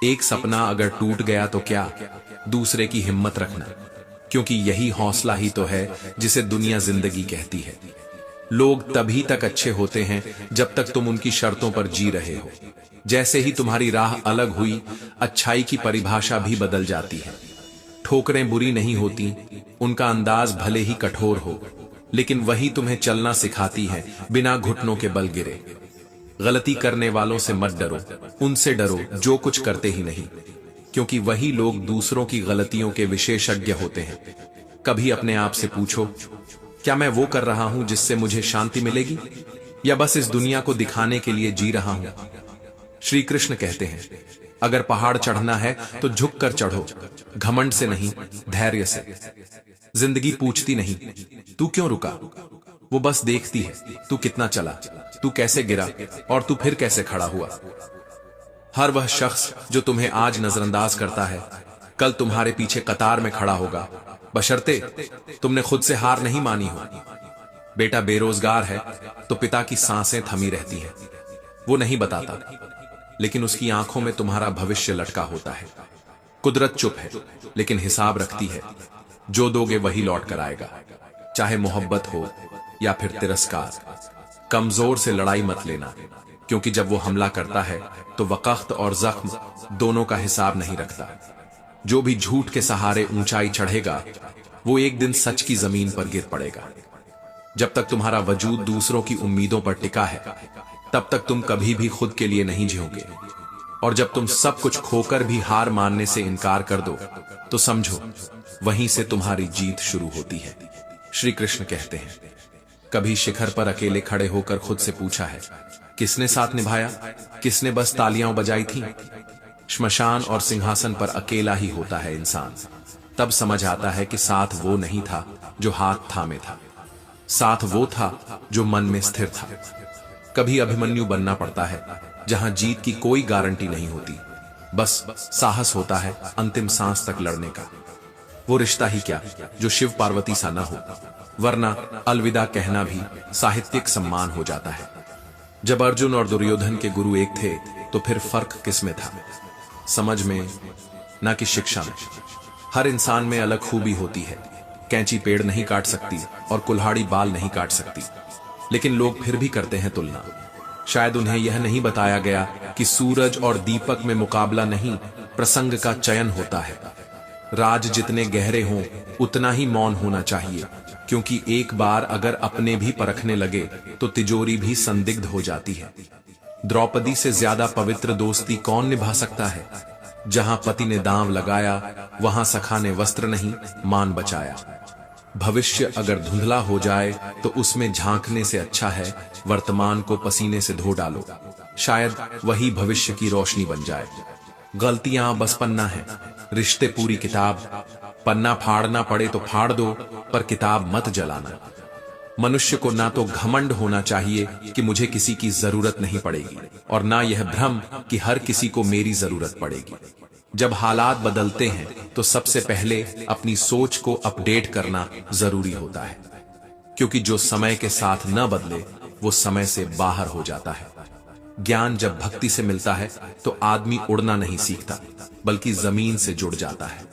एक सपना अगर टूट गया तो क्या, दूसरे की हिम्मत रखना, क्योंकि यही हौसला ही तो है जिसे दुनिया जिंदगी कहती है। लोग तभी तक अच्छे होते हैं जब तक तुम उनकी शर्तों पर जी रहे हो। जैसे ही तुम्हारी राह अलग हुई, अच्छाई की परिभाषा भी बदल जाती है। ठोकरें बुरी नहीं होती, उनका अंदाज भले ही कठोर हो, लेकिन वही तुम्हें चलना सिखाती है बिना घुटनों के बल गिरे। गलती करने वालों से मत डरो, उनसे डरो जो कुछ करते ही नहीं, क्योंकि वही लोग दूसरों की गलतियों के विशेषज्ञ होते हैं। कभी अपने आप से पूछो, क्या मैं वो कर रहा हूं जिससे मुझे शांति मिलेगी, या बस इस दुनिया को दिखाने के लिए जी रहा हूं? श्री कृष्ण कहते हैं, अगर पहाड़ चढ़ना है तो झुक कर चढ़ो, घमंड से नहीं, धैर्य से। जिंदगी पूछती नहीं तू क्यों रुका, वो बस देखती है तू कितना चला, तू कैसे गिरा और तू फिर कैसे खड़ा हुआ। हर वह शख्स जो तुम्हें आज नजरअंदाज करता है कल तुम्हारे पीछे कतार में खड़ा होगा, बशर्ते तुमने खुद से हार नहीं मानी हो। बेटा बेरोजगार है तो पिता की सांसें थमी रहती हैं, वो नहीं बताता, लेकिन उसकी आंखों में तुम्हारा भविष्य लटका होता है। कुदरत चुप है लेकिन हिसाब रखती है, जो दोगे वही लौट कर आएगा, चाहे मोहब्बत हो या फिर तिरस्कार। कमजोर से लड़ाई मत लेना, क्योंकि जब वो हमला करता है तो वक़्त और जख्म दोनों का हिसाब नहीं रखता। जो भी झूठ के सहारे ऊंचाई चढ़ेगा वो एक दिन सच की जमीन पर गिर पड़ेगा। जब तक तुम्हारा वजूद दूसरों की उम्मीदों पर टिका है तब तक तुम कभी भी खुद के लिए नहीं जियोगे, और जब तुम सब कुछ खोकर भी हार मानने से इनकार कर दो तो समझो वहीं से तुम्हारी जीत शुरू होती है। श्री कृष्ण कहते हैं, कभी शिखर पर अकेले खड़े होकर खुद से पूछा है किसने साथ निभाया, किसने बस तालियां बजाई थी। श्मशान और सिंहासन पर अकेला ही होता है इंसान, तब समझ आता है कि साथ वो नहीं था जो हाथ थामे था, साथ वो था जो मन में स्थिर था। कभी अभिमन्यु बनना पड़ता है जहां जीत की कोई गारंटी नहीं होती, बस साहस होता है अंतिम सांस तक लड़ने का। वो रिश्ता ही क्या जो शिव पार्वती सा न हो, वरना अलविदा कहना भी साहित्यिक सम्मान हो जाता है। जब अर्जुन और दुर्योधन के गुरु एक थे तो फिर फर्क किसमें था, समझ में ना कि शिक्षा में। हर इंसान में अलग खूबी होती है, कैंची पेड़ नहीं काट सकती और कुल्हाड़ी बाल नहीं काट सकती, लेकिन लोग फिर भी करते हैं तुलना। शायद उन्हें यह नहीं बताया गया कि सूरज और दीपक में मुकाबला नहीं, प्रसंग का चयन होता है। राज जितने गहरे हों उतना ही मौन होना चाहिए, क्योंकि एक बार अगर अपने भी परखने लगे तो तिजोरी भी संदिग्ध हो जाती है। द्रौपदी से ज्यादा पवित्र दोस्ती कौन निभा सकता है। जहां पति ने दांव लगाया वहां सखा ने वस्त्र नहीं मान बचाया। भविष्य अगर धुंधला हो जाए तो उसमें झांकने से अच्छा है वर्तमान को पसीने से धो डालो, शायद वही भविष्य की रोशनी बन जाए। गलतियां बस पन्ना है, रिश्ते पूरी किताब। पन्ना फाड़ना पड़े तो फाड़ दो, पर किताब मत जलाना। मनुष्य को ना तो घमंड होना चाहिए कि मुझे किसी की जरूरत नहीं पड़ेगी, और ना यह भ्रम कि हर किसी को मेरी जरूरत पड़ेगी। जब हालात बदलते हैं तो सबसे पहले अपनी सोच को अपडेट करना जरूरी होता है, क्योंकि जो समय के साथ न बदले वो समय से बाहर हो जाता है। ज्ञान जब भक्ति से मिलता है तो आदमी उड़ना नहीं सीखता, बल्कि जमीन से जुड़ जाता है।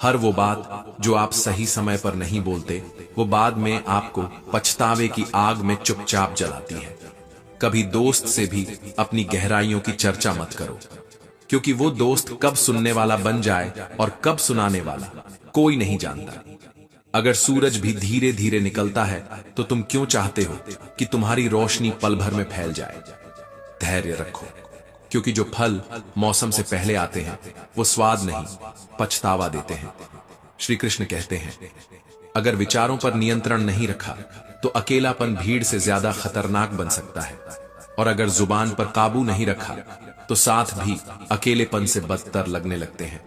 हर वो बात जो आप सही समय पर नहीं बोलते, वो बाद में आपको पछतावे की आग में चुपचाप जलाती है। कभी दोस्त से भी अपनी गहराइयों की चर्चा मत करो, क्योंकि वो दोस्त कब सुनने वाला बन जाए और कब सुनाने वाला कोई नहीं जानता। अगर सूरज भी धीरे धीरे निकलता है तो तुम क्यों चाहते हो कि तुम्हारी रोशनी पल भर में फैल जाए? धैर्य रखो, क्योंकि जो फल मौसम से पहले आते हैं वो स्वाद नहीं, पछतावा देते हैं। श्री कृष्ण कहते हैं, अगर विचारों पर नियंत्रण नहीं रखा तो अकेलापन भीड़ से ज्यादा खतरनाक बन सकता है, और अगर जुबान पर काबू नहीं रखा तो साथ भी अकेलेपन से बदतर लगने लगते हैं।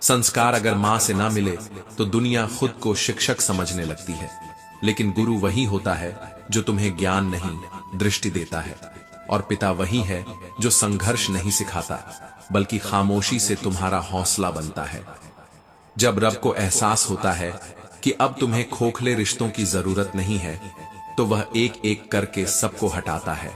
संस्कार अगर मां से ना मिले तो दुनिया खुद को शिक्षक समझने लगती है, लेकिन गुरु वही होता है जो तुम्हें ज्ञान नहीं दृष्टि देता है, और पिता वही है जो संघर्ष नहीं सिखाता बल्कि खामोशी से तुम्हारा हौसला बनता है। जब रब को एहसास होता है कि अब तुम्हें खोखले रिश्तों की जरूरत नहीं है तो वह एक एक करके सबको हटाता है,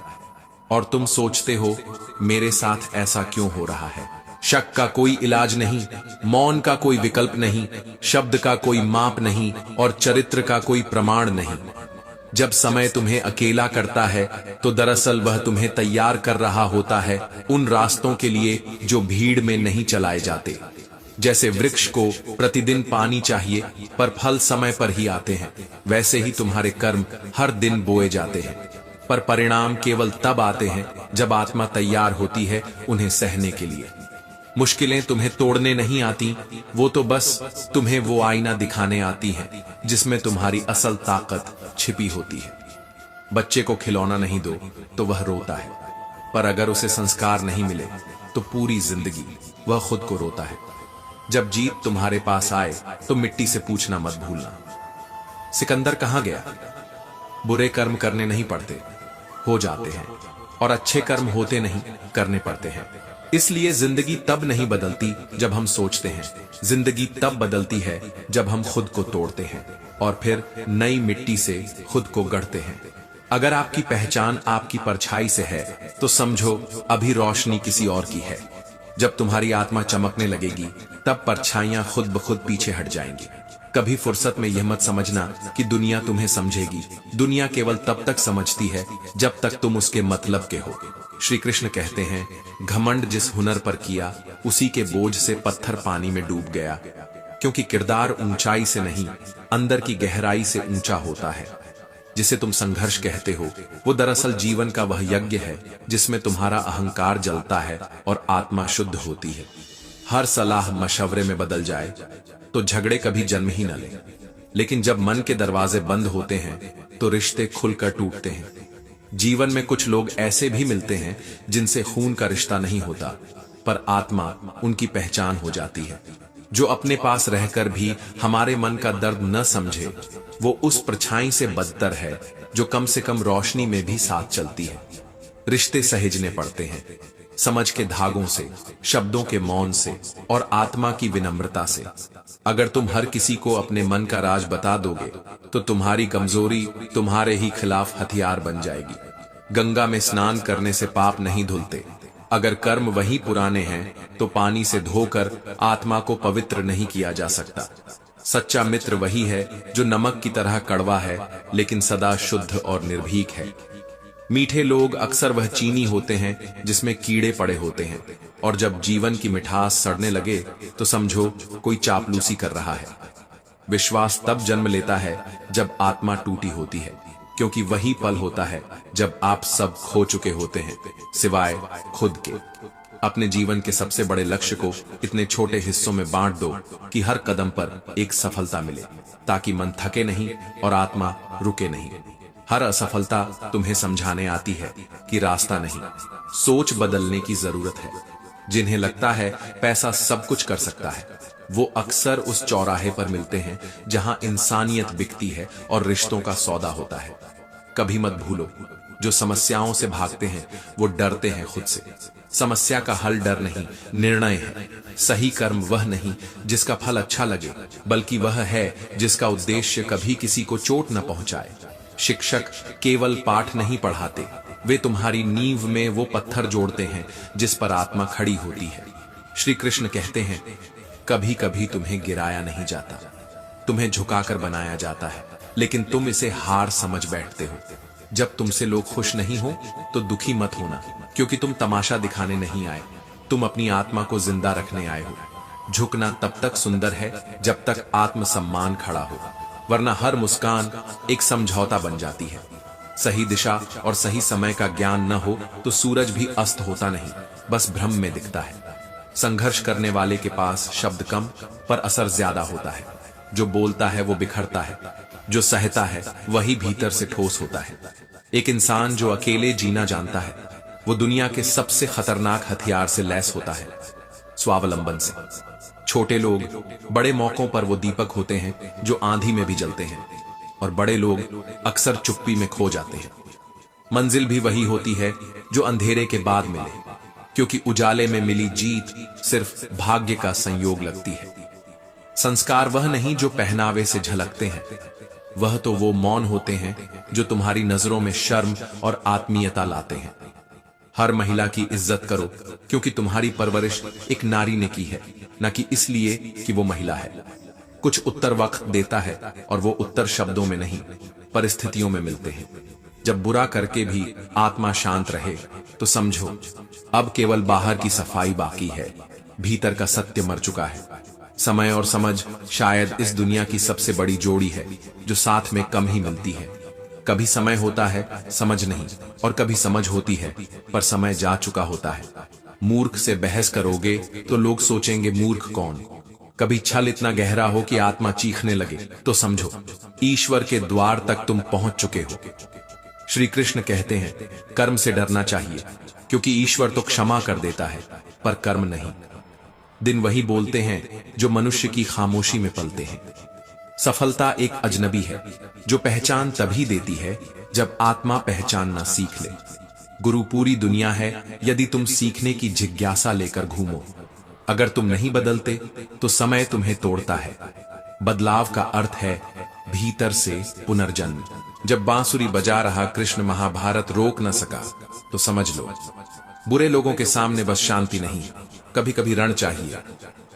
और तुम सोचते हो मेरे साथ ऐसा क्यों हो रहा है। शक का कोई इलाज नहीं, मौन का कोई विकल्प नहीं, शब्द का कोई माप नहीं, और चरित्र का कोई प्रमाण नहीं। जब समय तुम्हें अकेला करता है तो दरअसल वह तुम्हें तैयार कर रहा होता है उन रास्तों के लिए जो भीड़ में नहीं चलाए जाते। जैसे वृक्ष को प्रतिदिन पानी चाहिए पर फल समय पर ही आते हैं, वैसे ही तुम्हारे कर्म हर दिन बोए जाते हैं, पर परिणाम केवल तब आते हैं जब आत्मा तैयार होती है उन्हें सहने के लिए। मुश्किलें तुम्हें तोड़ने नहीं आती, वो तो बस तुम्हें वो आईना दिखाने आती हैं जिसमें तुम्हारी असल ताकत छिपी होती है। बच्चे को खिलौना नहीं दो तो वह रोता है, पर अगर उसे संस्कार नहीं मिले तो पूरी जिंदगी वह खुद को रोता है। जब जीत तुम्हारे पास आए तो मिट्टी से पूछना मत भूलना, सिकंदर कहां गया? बुरे कर्म करने नहीं पड़ते, हो जाते हैं, और अच्छे कर्म होते नहीं, करने पड़ते हैं। इसलिए जिंदगी तब नहीं बदलती जब हम सोचते हैं, जिंदगी तब बदलती है जब हम खुद को तोड़ते हैं और फिर नई मिट्टी से खुद को गढ़ते हैं। अगर आपकी पहचान आपकी परछाई से है तो समझो अभी रोशनी किसी और की है। जब तुम्हारी आत्मा चमकने लगेगी तब परछाइयां खुद ब खुद पीछे हट जाएंगी। कभी फुर्सत में यह मत समझना कि दुनिया तुम्हें समझेगी, दुनिया केवल तब तक समझती है जब तक तुम उसके मतलब के हो। श्री कृष्ण कहते हैं, घमंड जिस हुनर पर किया उसी के बोझ से पत्थर पानी में डूब गया, क्योंकि किरदार ऊंचाई से नहीं अंदर की गहराई से ऊंचा होता है। जिसे तुम संघर्ष कहते हो वो दरअसल जीवन का वह यज्ञ है जिसमें तुम्हारा अहंकार जलता है और आत्मा शुद्ध होती है। हर सलाह मशवरे में बदल जाए तो झगड़े कभी जन्म ही न ले, लेकिन जब मन के दरवाजे बंद होते हैं तो रिश्ते खुलकर टूटते हैं। जीवन में कुछ लोग ऐसे भी मिलते हैं जिनसे खून का रिश्ता नहीं होता, पर आत्मा उनकी पहचान हो जाती है। जो अपने पास रहकर भी हमारे मन का दर्द न समझे वो उस परछाई से बदतर है जो कम से कम रोशनी में भी साथ चलती है। रिश्ते सहेजने पड़ते हैं, समझ के धागों से, शब्दों के मौन से और आत्मा की विनम्रता से। अगर तुम हर किसी को अपने मन का राज बता दोगे तो तुम्हारी कमजोरी तुम्हारे ही खिलाफ हथियार बन जाएगी। गंगा में स्नान करने से पाप नहीं धुलते। अगर कर्म वही पुराने हैं तो पानी से धोकर आत्मा को पवित्र नहीं किया जा सकता। सच्चा मित्र वही है जो नमक की तरह कड़वा है लेकिन सदा शुद्ध और निर्भीक है। मीठे लोग अक्सर वह चीनी होते हैं जिसमें कीड़े पड़े होते हैं, और जब जीवन की मिठास सड़ने लगे तो समझो कोई चापलूसी कर रहा है। विश्वास तब जन्म लेता है जब आत्मा टूटी होती है, क्योंकि वही पल होता है जब आप सब खो चुके होते हैं सिवाय खुद के। अपने जीवन के सबसे बड़े लक्ष्य को इतने छोटे हिस्सों में बांट दो कि हर कदम पर एक सफलता मिले, ताकि मन थके नहीं और आत्मा रुके नहीं। हर असफलता तुम्हें समझाने आती है कि रास्ता नहीं, सोच बदलने की जरूरत है। जिन्हें लगता है पैसा सब कुछ कर सकता है, वो अक्सर उस चौराहे पर मिलते हैं जहां इंसानियत बिकती है और रिश्तों का सौदा होता है। कभी मत भूलो, जो समस्याओं से भागते हैं वो डरते हैं खुद से। समस्या का हल डर नहीं, निर्णय है। सही कर्म वह नहीं जिसका फल अच्छा लगे, बल्कि वह है जिसका उद्देश्य कभी किसी को चोट न पहुंचाए। शिक्षक केवल पाठ नहीं पढ़ाते, वे तुम्हारी नींव में वो पत्थर जोड़ते हैं जिस पर आत्मा खड़ी होती है। श्री कृष्ण कहते हैं, कभी कभी तुम्हें गिराया नहीं जाता, तुम्हें झुकाकर बनाया जाता है, लेकिन तुम इसे हार समझ बैठते हो। जब तुमसे लोग खुश नहीं हो तो दुखी मत होना, क्योंकि तुम तमाशा दिखाने नहीं आए, तुम अपनी आत्मा को जिंदा रखने आए हो। झुकना तब तक सुंदर है जब तक आत्मसम्मान खड़ा हो। वरना हर मुस्कान एक समझौता बन जाती है। सही दिशा और सही समय का ज्ञान न हो तो सूरज भी अस्त होता नहीं, बस भ्रम में दिखता है। संघर्ष करने वाले के पास शब्द कम पर असर ज्यादा होता है। जो बोलता है वो बिखरता है, जो सहता है वही भीतर से ठोस होता है। एक इंसान जो अकेले जीना जानता है वो दुनिया के सबसे खतरनाक हथियार से लैस होता है, स्वावलंबन से। छोटे लोग बड़े मौकों पर वो दीपक होते हैं जो आंधी में भी जलते हैं, और बड़े लोग अक्सर चुप्पी में खो जाते हैं। मंजिल भी वही होती है जो अंधेरे के बाद मिले, क्योंकि उजाले में मिली जीत सिर्फ भाग्य का संयोग लगती है। संस्कार वह नहीं जो पहनावे से झलकते हैं, वह तो वो मौन होते हैं जो तुम्हारी नजरों में शर्म और आत्मीयता लाते हैं। हर महिला की इज्जत करो क्योंकि तुम्हारी परवरिश एक नारी ने की है, न कि इसलिए कि वो महिला है। कुछ उत्तर वक्त देता है और वो उत्तर शब्दों में नहीं, परिस्थितियों में मिलते हैं। जब बुरा करके भी आत्मा शांत रहे तो समझो अब केवल बाहर की सफाई बाकी है, भीतर का सत्य मर चुका है। समय और समझ शायद इस दुनिया की सबसे बड़ी जोड़ी है जो साथ में कम ही मिलती है। कभी समय होता है समझ नहीं, और कभी समझ होती है पर समय जा चुका होता है। मूर्ख से बहस करोगे तो लोग सोचेंगे मूर्ख कौन। कभी छल इतना गहरा हो कि आत्मा चीखने लगे तो समझो ईश्वर के द्वार तक तुम पहुंच चुके हो। श्री कृष्ण कहते हैं कर्म से डरना चाहिए, क्योंकि ईश्वर तो क्षमा कर देता है पर कर्म नहीं। दिन वही बोलते हैं जो मनुष्य की खामोशी में पलते हैं। सफलता एक अजनबी है जो पहचान तभी देती है जब आत्मा पहचानना सीख ले। गुरु पूरी दुनिया है यदि तुम सीखने की जिज्ञासा लेकर घूमो। अगर तुम नहीं बदलते तो समय तुम्हें तोड़ता है। बदलाव का अर्थ है भीतर से पुनर्जन्म। जब बांसुरी बजा रहा कृष्ण महाभारत रोक न सका तो समझ लो बुरे लोगों के सामने बस शांति नहीं, कभी कभी रण चाहिए।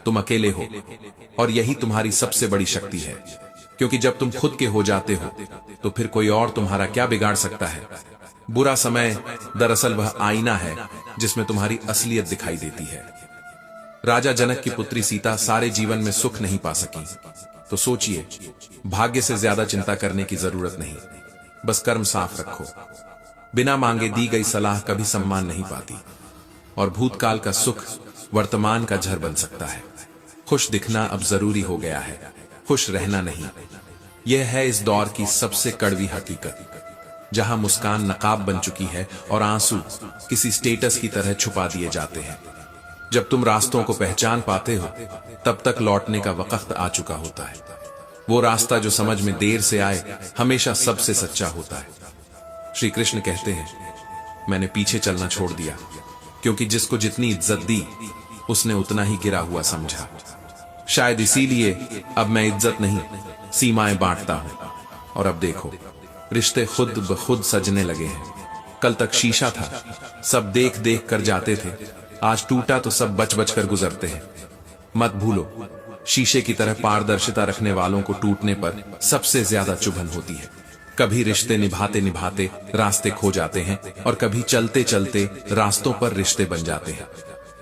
तुम अकेले हो और यही तुम्हारी सबसे बड़ी शक्ति है, क्योंकि जब तुम खुद के हो जाते हो तो फिर कोई और तुम्हारा क्या बिगाड़ सकता है। बुरा समय दरअसल वह आईना है जिसमें तुम्हारी असलियत दिखाई देती है। राजा जनक की पुत्री सीता सारे जीवन में सुख नहीं पा सकी, तो सोचिए भाग्य से ज्यादा चिंता करने की जरूरत नहीं, बस कर्म साफ रखो। बिना मांगे दी गई सलाह कभी सम्मान नहीं पाती, और भूतकाल का सुख वर्तमान का झर बन सकता है। खुश दिखना अब जरूरी हो गया है, खुश रहना नहीं। यह है इस दौर की सबसे कड़वी हकीकत, जहां मुस्कान नकाब बन चुकी है और आंसू किसी स्टेटस की तरह छुपा दिए जाते हैं। जब तुम रास्तों को पहचान पाते हो तब तक लौटने का वक्त आ चुका होता है। वो रास्ता जो समझ में देर से आए हमेशा सबसे सच्चा होता है। श्री कृष्ण कहते हैं मैंने पीछे चलना छोड़ दिया, क्योंकि जिसको जितनी इज्जत दी उसने उतना ही गिरा हुआ समझा। शायद इसीलिए अब मैं इज्जत नहीं सीमाएं बांटता हूं, और अब देखो रिश्ते खुद ब खुद सजने लगे हैं। कल तक शीशा था, सब देख देख कर जाते थे, आज टूटा तो सब बच बच कर गुजरते हैं। मत भूलो शीशे की तरह पारदर्शिता रखने वालों को टूटने पर सबसे ज्यादा चुभन होती है। कभी रिश्ते निभाते निभाते रास्ते खो जाते हैं, और कभी चलते चलते रास्तों पर रिश्ते बन जाते हैं।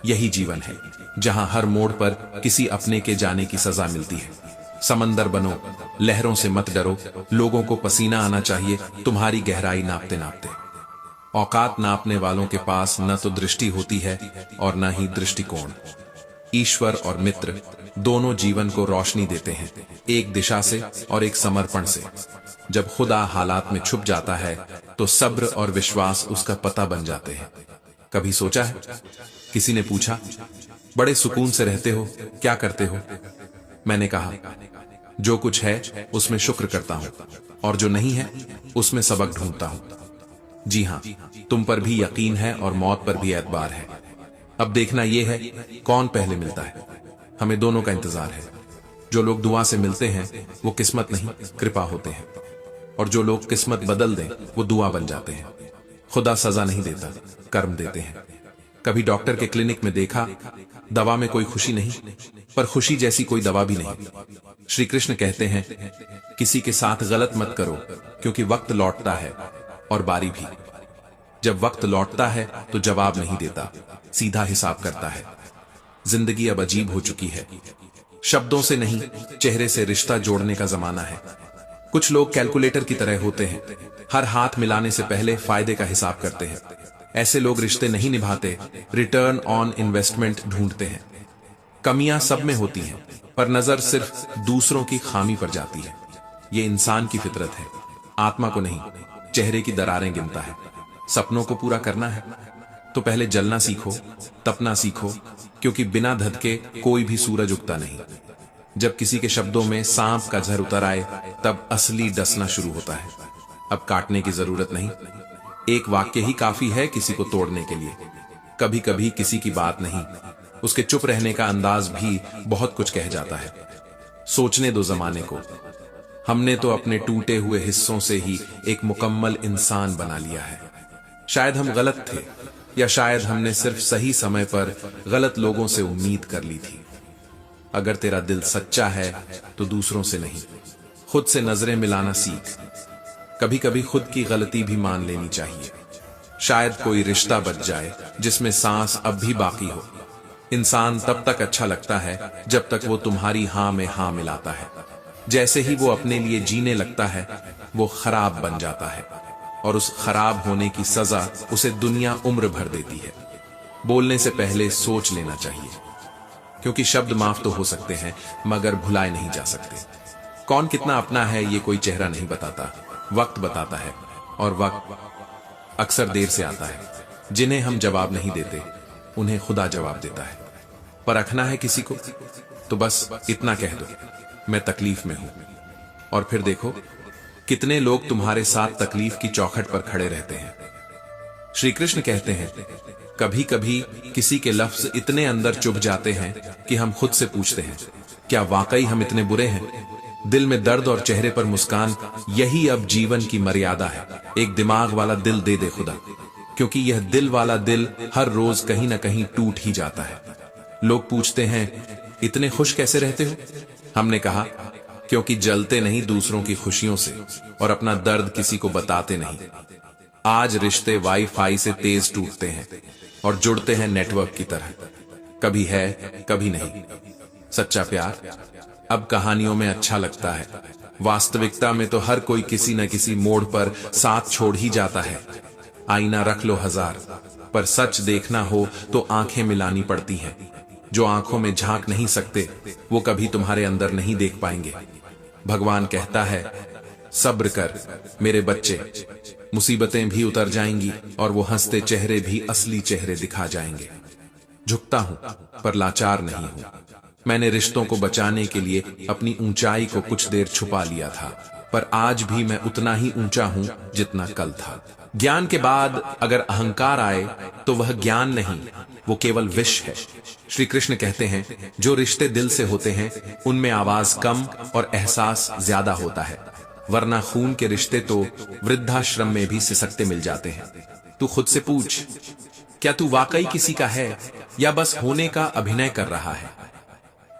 यही जीवन है जहां हर मोड़ पर किसी अपने के जाने की सजा मिलती है। समंदर बनो, लहरों से मत डरो। लोगों को पसीना आना चाहिए तुम्हारी गहराई नापते नापते। औकात नापने वालों के पास न तो दृष्टि होती है और न ही दृष्टिकोण। ईश्वर और मित्र दोनों जीवन को रोशनी देते हैं, एक दिशा से और एक समर्पण से। जब खुदा हालात में छुप जाता है तो सब्र और विश्वास उसका पता बन जाते हैं। कभी सोचा है? किसी ने पूछा बड़े सुकून से रहते हो, क्या करते हो? मैंने कहा जो कुछ है उसमें शुक्र करता हूं, और जो नहीं है उसमें सबक ढूंढता हूं। जी हां, तुम पर भी यकीन है और मौत पर भी एतबार है। अब देखना यह है कौन पहले मिलता है। हमें दोनों का इंतजार है। जो लोग दुआ से मिलते हैं वो किस्मत नहीं कृपा होते हैं, और जो लोग किस्मत बदल दें वो दुआ बन जाते हैं। खुदा सजा नहीं देता, कर्म देते हैं। कभी डॉक्टर के क्लिनिक में देखा, दवा में कोई खुशी नहीं, पर खुशी जैसी कोई दवा भी नहीं। श्री कृष्ण कहते हैं किसी के साथ गलत मत करो, क्योंकि वक्त लौटता है और बारी भी। जब वक्त लौटता है तो जवाब नहीं देता, सीधा हिसाब करता है। जिंदगी अब अजीब हो चुकी है। शब्दों से नहीं चेहरे से रिश्ता जोड़ने का जमाना है। कुछ लोग कैलकुलेटर की तरह होते हैं, हर हाथ मिलाने से पहले फायदे का हिसाब करते हैं। ऐसे लोग रिश्ते नहीं निभाते, रिटर्न ऑन इन्वेस्टमेंट ढूंढते हैं। कमियां सब में होती हैं, पर नजर सिर्फ दूसरों की खामी पर जाती है। ये इंसान की फितरत है, आत्मा को नहीं। चेहरे की दरारें गिनता है। सपनों को पूरा करना है तो पहले जलना सीखो, तपना सीखो, क्योंकि बिना धधके कोई भी सूरज उगता नहीं। जब किसी के शब्दों में सांप का झर उतर आए, तब असली डसना शुरू होता है। अब काटने की जरूरत नहीं, एक वाक्य ही काफी है किसी को तोड़ने के लिए। कभी कभी किसी की बात नहीं, उसके चुप रहने का अंदाज भी बहुत कुछ कह जाता है। सोचने दो जमाने को, हमने तो अपने टूटे हुए हिस्सों से ही एक मुकम्मल इंसान बना लिया है। शायद हम गलत थे, या शायद हमने सिर्फ सही समय पर गलत लोगों से उम्मीद कर ली थी। अगर तेरा दिल सच्चा है तो दूसरों से नहीं, खुद से नजरें मिलाना सीख। कभी कभी खुद की गलती भी मान लेनी चाहिए। शायद कोई रिश्ता बच जाए जिसमें सांस अब भी बाकी हो। इंसान तब तक अच्छा लगता है जब तक वो तुम्हारी हां में हां मिलाता है। जैसे ही वो अपने लिए जीने लगता है, वो खराब बन जाता है, और उस खराब होने की सजा उसे दुनिया उम्र भर देती है। बोलने से पहले सोच लेना चाहिए, क्योंकि शब्द माफ तो हो सकते हैं मगर भुलाए नहीं जा सकते। कौन कितना अपना है ये कोई चेहरा नहीं बताता, वक्त बताता है, और वक्त अक्सर देर से आता है। जिन्हें हम जवाब नहीं देते उन्हें खुदा जवाब देता है। परखना है किसी को तो बस इतना कह दो, मैं तकलीफ में हूं, और फिर देखो कितने लोग तुम्हारे साथ तकलीफ की चौखट पर खड़े रहते हैं। श्री कृष्ण कहते हैं, कभी कभी किसी के लफ्ज इतने अंदर चुभ जाते हैं कि हम खुद से पूछते हैं, क्या वाकई हम इतने बुरे हैं? दिल में दर्द और चेहरे पर मुस्कान, यही अब जीवन की मर्यादा है। एक दिमाग वाला दिल दे दे खुदा, क्योंकि यह दिल वाला दिल हर रोज कहीं ना कहीं टूट ही जाता है। लोग पूछते हैं, इतने खुश कैसे रहते हो? हमने कहा, क्योंकि जलते नहीं दूसरों की खुशियों से, और अपना दर्द किसी को बताते नहीं। आज रिश्ते वाईफाई से तेज टूटते हैं और जुड़ते हैं नेटवर्क की तरह, कभी है कभी नहीं। सच्चा प्यार अब कहानियों में अच्छा लगता है, वास्तविकता में तो हर कोई किसी न किसी मोड़ पर साथ छोड़ ही जाता है। आईना रख लो हजार, पर सच देखना हो तो आंखें मिलानी पड़ती हैं। जो आंखों में झांक नहीं सकते वो कभी तुम्हारे अंदर नहीं देख पाएंगे। भगवान कहता है, सब्र कर मेरे बच्चे, मुसीबतें भी उतर जाएंगी और वो हंसते चेहरे भी असली चेहरे दिखा जाएंगे। झुकता हूं पर लाचार नहीं हूं। मैंने रिश्तों को बचाने के लिए अपनी ऊंचाई को कुछ देर छुपा लिया था, पर आज भी मैं उतना ही ऊंचा हूं जितना कल था। ज्ञान के बाद अगर अहंकार आए तो वह ज्ञान नहीं, वो केवल विष है। श्री कृष्ण कहते हैं, जो रिश्ते दिल से होते हैं उनमें आवाज कम और एहसास ज्यादा होता है, वरना खून के रिश्ते तो वृद्धाश्रम में भी सिसकते मिल जाते हैं। तू खुद से पूछ, क्या तू वाकई किसी का है या बस होने का अभिनय कर रहा है?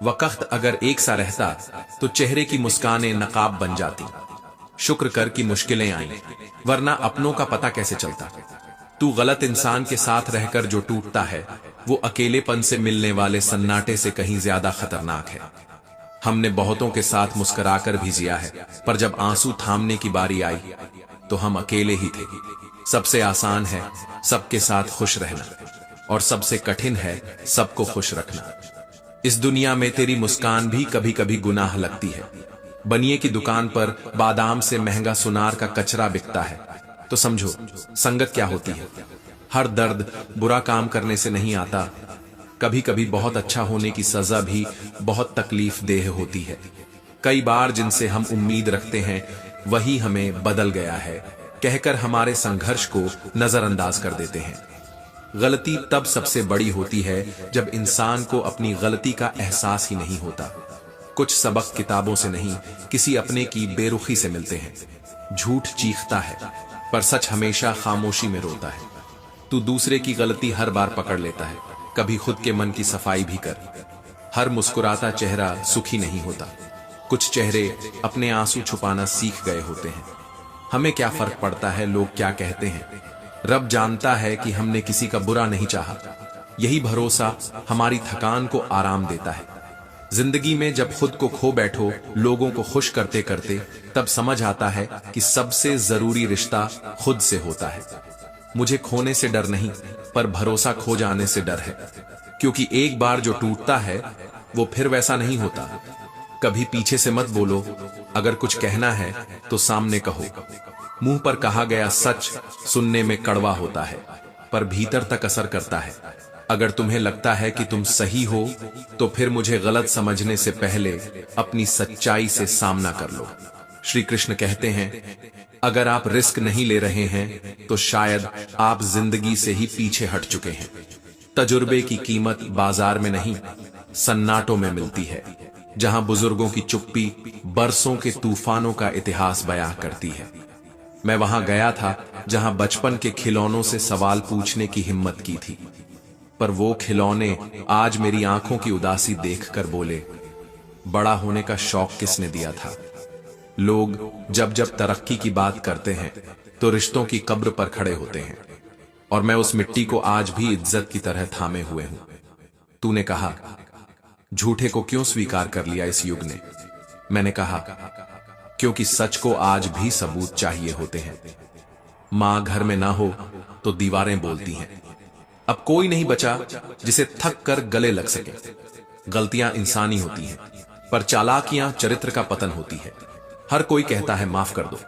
वक्त अगर एक सा रहता तो चेहरे की मुस्कानें नकाब बन जाती। शुक्र कर की मुश्किलें आईं, वरना अपनों का पता कैसे चलता। तू गलत इंसान के साथ रहकर जो टूटता है वो अकेलेपन से मिलने वाले सन्नाटे से कहीं ज्यादा खतरनाक है। हमने बहुतों के साथ मुस्कुराकर भी जिया है, पर जब आंसू थामने की बारी आई तो हम अकेले ही थे। सबसे आसान है सबके साथ खुश रहना, और सबसे कठिन है सबको खुश रखना। इस दुनिया में तेरी मुस्कान भी कभी कभी गुनाह लगती है। बनिए की दुकान पर बादाम से महंगा सुनार का कचरा बिकता है, तो समझो संगत क्या होती है। हर दर्द बुरा काम करने से नहीं आता, कभी कभी बहुत अच्छा होने की सजा भी बहुत तकलीफ देह होती है। कई बार जिनसे हम उम्मीद रखते हैं वही हमें बदल गया है कहकर हमारे संघर्ष को नजरअंदाज कर देते हैं। गलती तब सबसे बड़ी होती है जब इंसान को अपनी गलती का एहसास ही नहीं होता। कुछ सबक किताबों से नहीं, किसी अपने की बेरुखी से मिलते हैं। झूठ चीखता है पर सच हमेशा खामोशी में रोता है। तू दूसरे की गलती हर बार पकड़ लेता है, कभी खुद के मन की सफाई भी कर। हर मुस्कुराता चेहरा सुखी नहीं होता, कुछ चेहरे अपने आंसू छुपाना सीख गए होते हैं। हमें क्या फर्क पड़ता है लोग क्या कहते हैं, रब जानता है कि हमने किसी का बुरा नहीं चाहा। यही भरोसा हमारी थकान को आराम देता है। जिंदगी में जब खुद को खो बैठो लोगों को खुश करते करते, तब समझ आता है कि सबसे जरूरी रिश्ता खुद से होता है। मुझे खोने से डर नहीं, पर भरोसा खो जाने से डर है, क्योंकि एक बार जो टूटता है वो फिर वैसा नहीं होता। कभी पीछे से मत बोलो, अगर कुछ कहना है तो सामने कहो। मुंह पर कहा गया सच सुनने में कड़वा होता है, पर भीतर तक असर करता है। अगर तुम्हें लगता है कि तुम सही हो, तो फिर मुझे गलत समझने से पहले अपनी सच्चाई से सामना कर लो। श्री कृष्ण कहते हैं, अगर आप रिस्क नहीं ले रहे हैं तो शायद आप जिंदगी से ही पीछे हट चुके हैं। तजुर्बे की कीमत बाजार में नहीं, सन्नाटों में मिलती है, जहां बुजुर्गों की चुप्पी बरसों के तूफानों का इतिहास बयां करती है। मैं वहां गया था जहां बचपन के खिलौनों से सवाल पूछने की हिम्मत की थी, पर वो खिलौने आज मेरी आंखों की उदासी देखकर बोले, बड़ा होने का शौक किसने दिया था। लोग जब जब तरक्की की बात करते हैं तो रिश्तों की कब्र पर खड़े होते हैं, और मैं उस मिट्टी को आज भी इज्जत की तरह थामे हुए हूं। तूने कहा, झूठे को क्यों स्वीकार कर लिया इस युग ने? मैंने कहा, क्योंकि सच को आज भी सबूत चाहिए होते हैं। मां घर में ना हो तो दीवारें बोलती हैं। अब कोई नहीं बचा जिसे थक कर गले लग सके। गलतियां इंसानी होती हैं, पर चालाकियां चरित्र का पतन होती है। हर कोई कहता है माफ कर दो,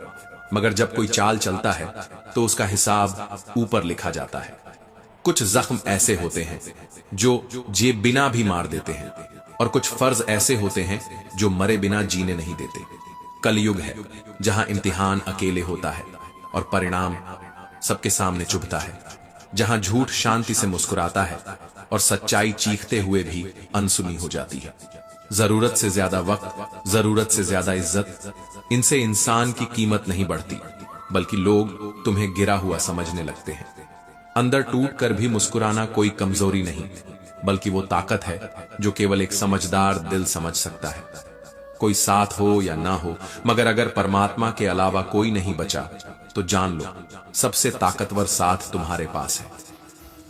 मगर जब कोई चाल चलता है तो उसका हिसाब ऊपर लिखा जाता है। कुछ जख्म ऐसे होते हैं जो जेब बिना भी मार देते हैं, और कुछ फर्ज ऐसे होते हैं जो मरे बिना जीने नहीं देते। कलयुग है जहां इम्तिहान अकेले होता है और परिणाम सबके सामने चुभता है, जहां झूठ शांति से मुस्कुराता है और सच्चाई चीखते हुए भी अनसुनी हो जाती है। जरूरत से ज्यादा वक्त, जरूरत से ज्यादा इज्जत, इनसे इंसान की कीमत नहीं बढ़ती, बल्कि लोग तुम्हें गिरा हुआ समझने लगते हैं। अंदर टूट कर भी मुस्कुराना कोई कमजोरी नहीं, बल्कि वो ताकत है जो केवल एक समझदार दिल समझ सकता है। कोई साथ हो या ना हो, मगर अगर परमात्मा के अलावा कोई नहीं बचा तो जान लो सबसे ताकतवर साथ तुम्हारे पास है।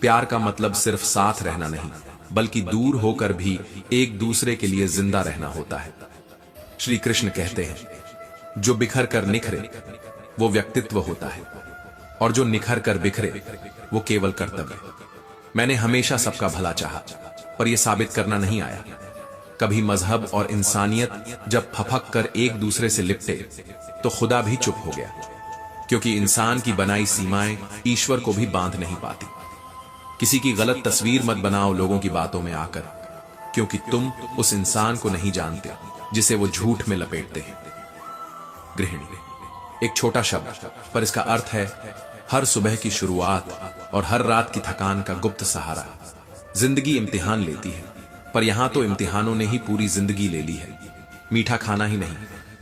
प्यार का मतलब सिर्फ साथ रहना नहीं, बल्कि दूर होकर भी एक दूसरे के लिए जिंदा रहना होता है। श्री कृष्ण कहते हैं, जो बिखर कर निखरे वो व्यक्तित्व होता है, और जो निखर कर बिखरे वो केवल कर्तव्य। मैंने हमेशा सबका भला चाहा, पर यह साबित करना नहीं आया। कभी मजहब और इंसानियत जब फपक कर एक दूसरे से लिपटे तो खुदा भी चुप हो गया, क्योंकि इंसान की बनाई सीमाएं ईश्वर को भी बांध नहीं पाती। किसी की गलत तस्वीर मत बनाओ लोगों की बातों में आकर, क्योंकि तुम उस इंसान को नहीं जानते जिसे वो झूठ में लपेटते हैं। गृहिणी एक छोटा शब्द, पर इसका अर्थ है हर सुबह की शुरुआत और हर रात की थकान का गुप्त सहारा। जिंदगी इम्तिहान लेती है, पर यहां तो इम्तिहानों ने ही पूरी जिंदगी ले ली है। मीठा खाना ही नहीं,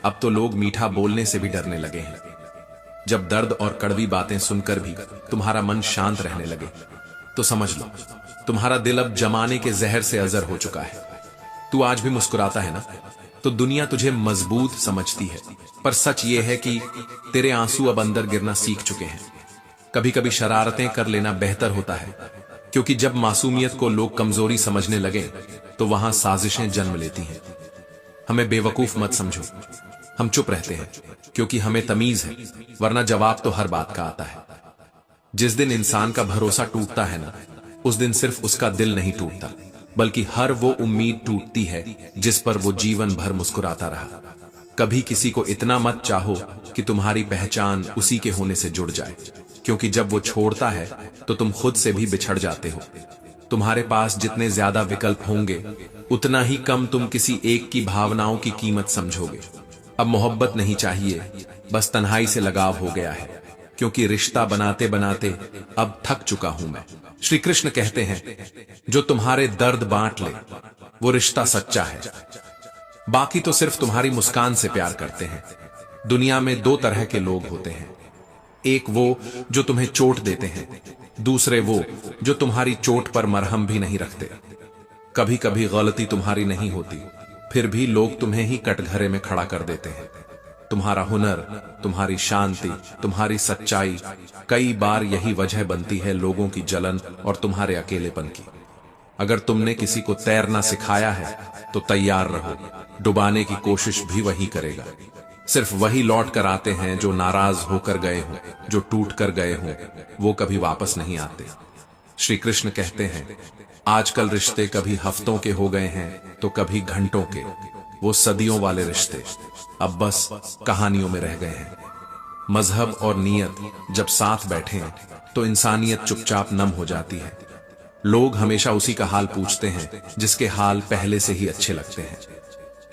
अब तो लोग मीठा बोलने से भी डरने लगे हैं। जब दर्द और कड़वी बातें सुनकर भी तुम्हारा मन शांत रहने लगे तो समझ लो तुम्हारा दिल अब जमाने के जहर से अजर हो चुका है। तू आज भी मुस्कुराता है ना, तो दुनिया तुझे मजबूत समझती है, पर सच ये है कि तेरे आंसू अब अंदर गिरना सीख चुके हैं। कभी कभी शरारतें कर लेना बेहतर होता है, क्योंकि जब मासूमियत को लोग कमजोरी समझने लगे तो वहां साजिशें जन्म लेती हैं। हमें बेवकूफ मत समझो, हम चुप रहते हैं क्योंकि हमें तमीज है, वरना जवाब तो हर बात का आता है। जिस दिन इंसान का भरोसा टूटता है ना, उस दिन सिर्फ उसका दिल नहीं टूटता, बल्कि हर वो उम्मीद टूटती है जिस पर वो जीवन भर मुस्कुराता रहा। कभी किसी को इतना मत चाहो कि तुम्हारी पहचान उसी के होने से जुड़ जाए, क्योंकि जब वो छोड़ता है तो तुम खुद से भी बिछड़ जाते हो। तुम्हारे पास जितने ज्यादा विकल्प होंगे उतना ही कम तुम किसी एक की भावनाओं की कीमत समझोगे। अब मोहब्बत नहीं चाहिए, बस तन्हाई से लगाव हो गया है, क्योंकि रिश्ता बनाते बनाते अब थक चुका हूं मैं। श्री कृष्ण कहते हैं, जो तुम्हारे दर्द बांट ले वो रिश्ता सच्चा है, बाकी तो सिर्फ तुम्हारी मुस्कान से प्यार करते हैं। दुनिया में दो तरह के लोग होते हैं, एक वो जो तुम्हें चोट देते हैं, दूसरे वो जो तुम्हारी चोट पर मरहम भी नहीं रखते। कभी कभी गलती तुम्हारी नहीं होती, फिर भी लोग तुम्हें ही कटघरे में खड़ा कर देते हैं। तुम्हारा हुनर, तुम्हारी शांति, तुम्हारी सच्चाई कई बार यही वजह बनती है लोगों की जलन और तुम्हारे अकेलेपन की। अगर तुमने किसी को तैरना सिखाया है तो तैयार रहो, डुबाने की कोशिश भी वही करेगा। सिर्फ वही लौट कर आते हैं जो नाराज होकर गए हों, जो टूट कर गए हों, वो कभी वापस नहीं आते। श्री कृष्ण कहते हैं, आजकल रिश्ते कभी हफ्तों के हो गए हैं तो कभी घंटों के। वो सदियों वाले रिश्ते अब बस कहानियों में रह गए हैं। मजहब और नियत जब साथ बैठे हैं तो इंसानियत चुपचाप नम हो जाती है। लोग हमेशा उसी का हाल पूछते हैं जिसके हाल पहले से ही अच्छे लगते हैं।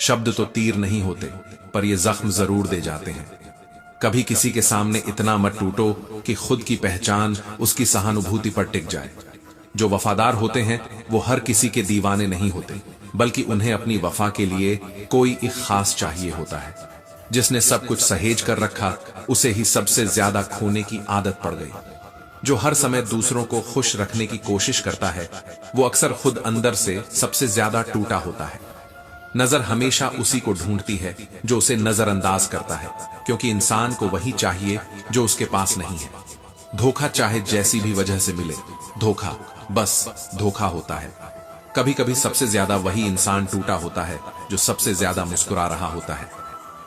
शब्द तो तीर नहीं होते, पर ये जख्म जरूर दे जाते हैं। कभी किसी के सामने इतना मत टूटो कि खुद की पहचान उसकी सहानुभूति पर टिक जाए। जो वफादार होते हैं वो हर किसी के दीवाने नहीं होते, बल्कि उन्हें अपनी वफा के लिए कोई एक खास चाहिए होता है। जिसने सब कुछ सहेज कर रखा, उसे ही सबसे ज्यादा खोने की आदत पड़ गई। जो हर समय दूसरों को खुश रखने की कोशिश करता है, वो अक्सर खुद अंदर से सबसे ज्यादा टूटा होता है। नजर हमेशा उसी को ढूंढती है जो उसे नजरअंदाज करता है, क्योंकि इंसान को वही चाहिए जो उसके पास नहीं है। धोखा चाहे जैसी भी वजह से मिले, धोखा बस धोखा होता है। कभी कभी सबसे ज्यादा वही इंसान टूटा होता है जो सबसे ज्यादा मुस्कुरा रहा होता है।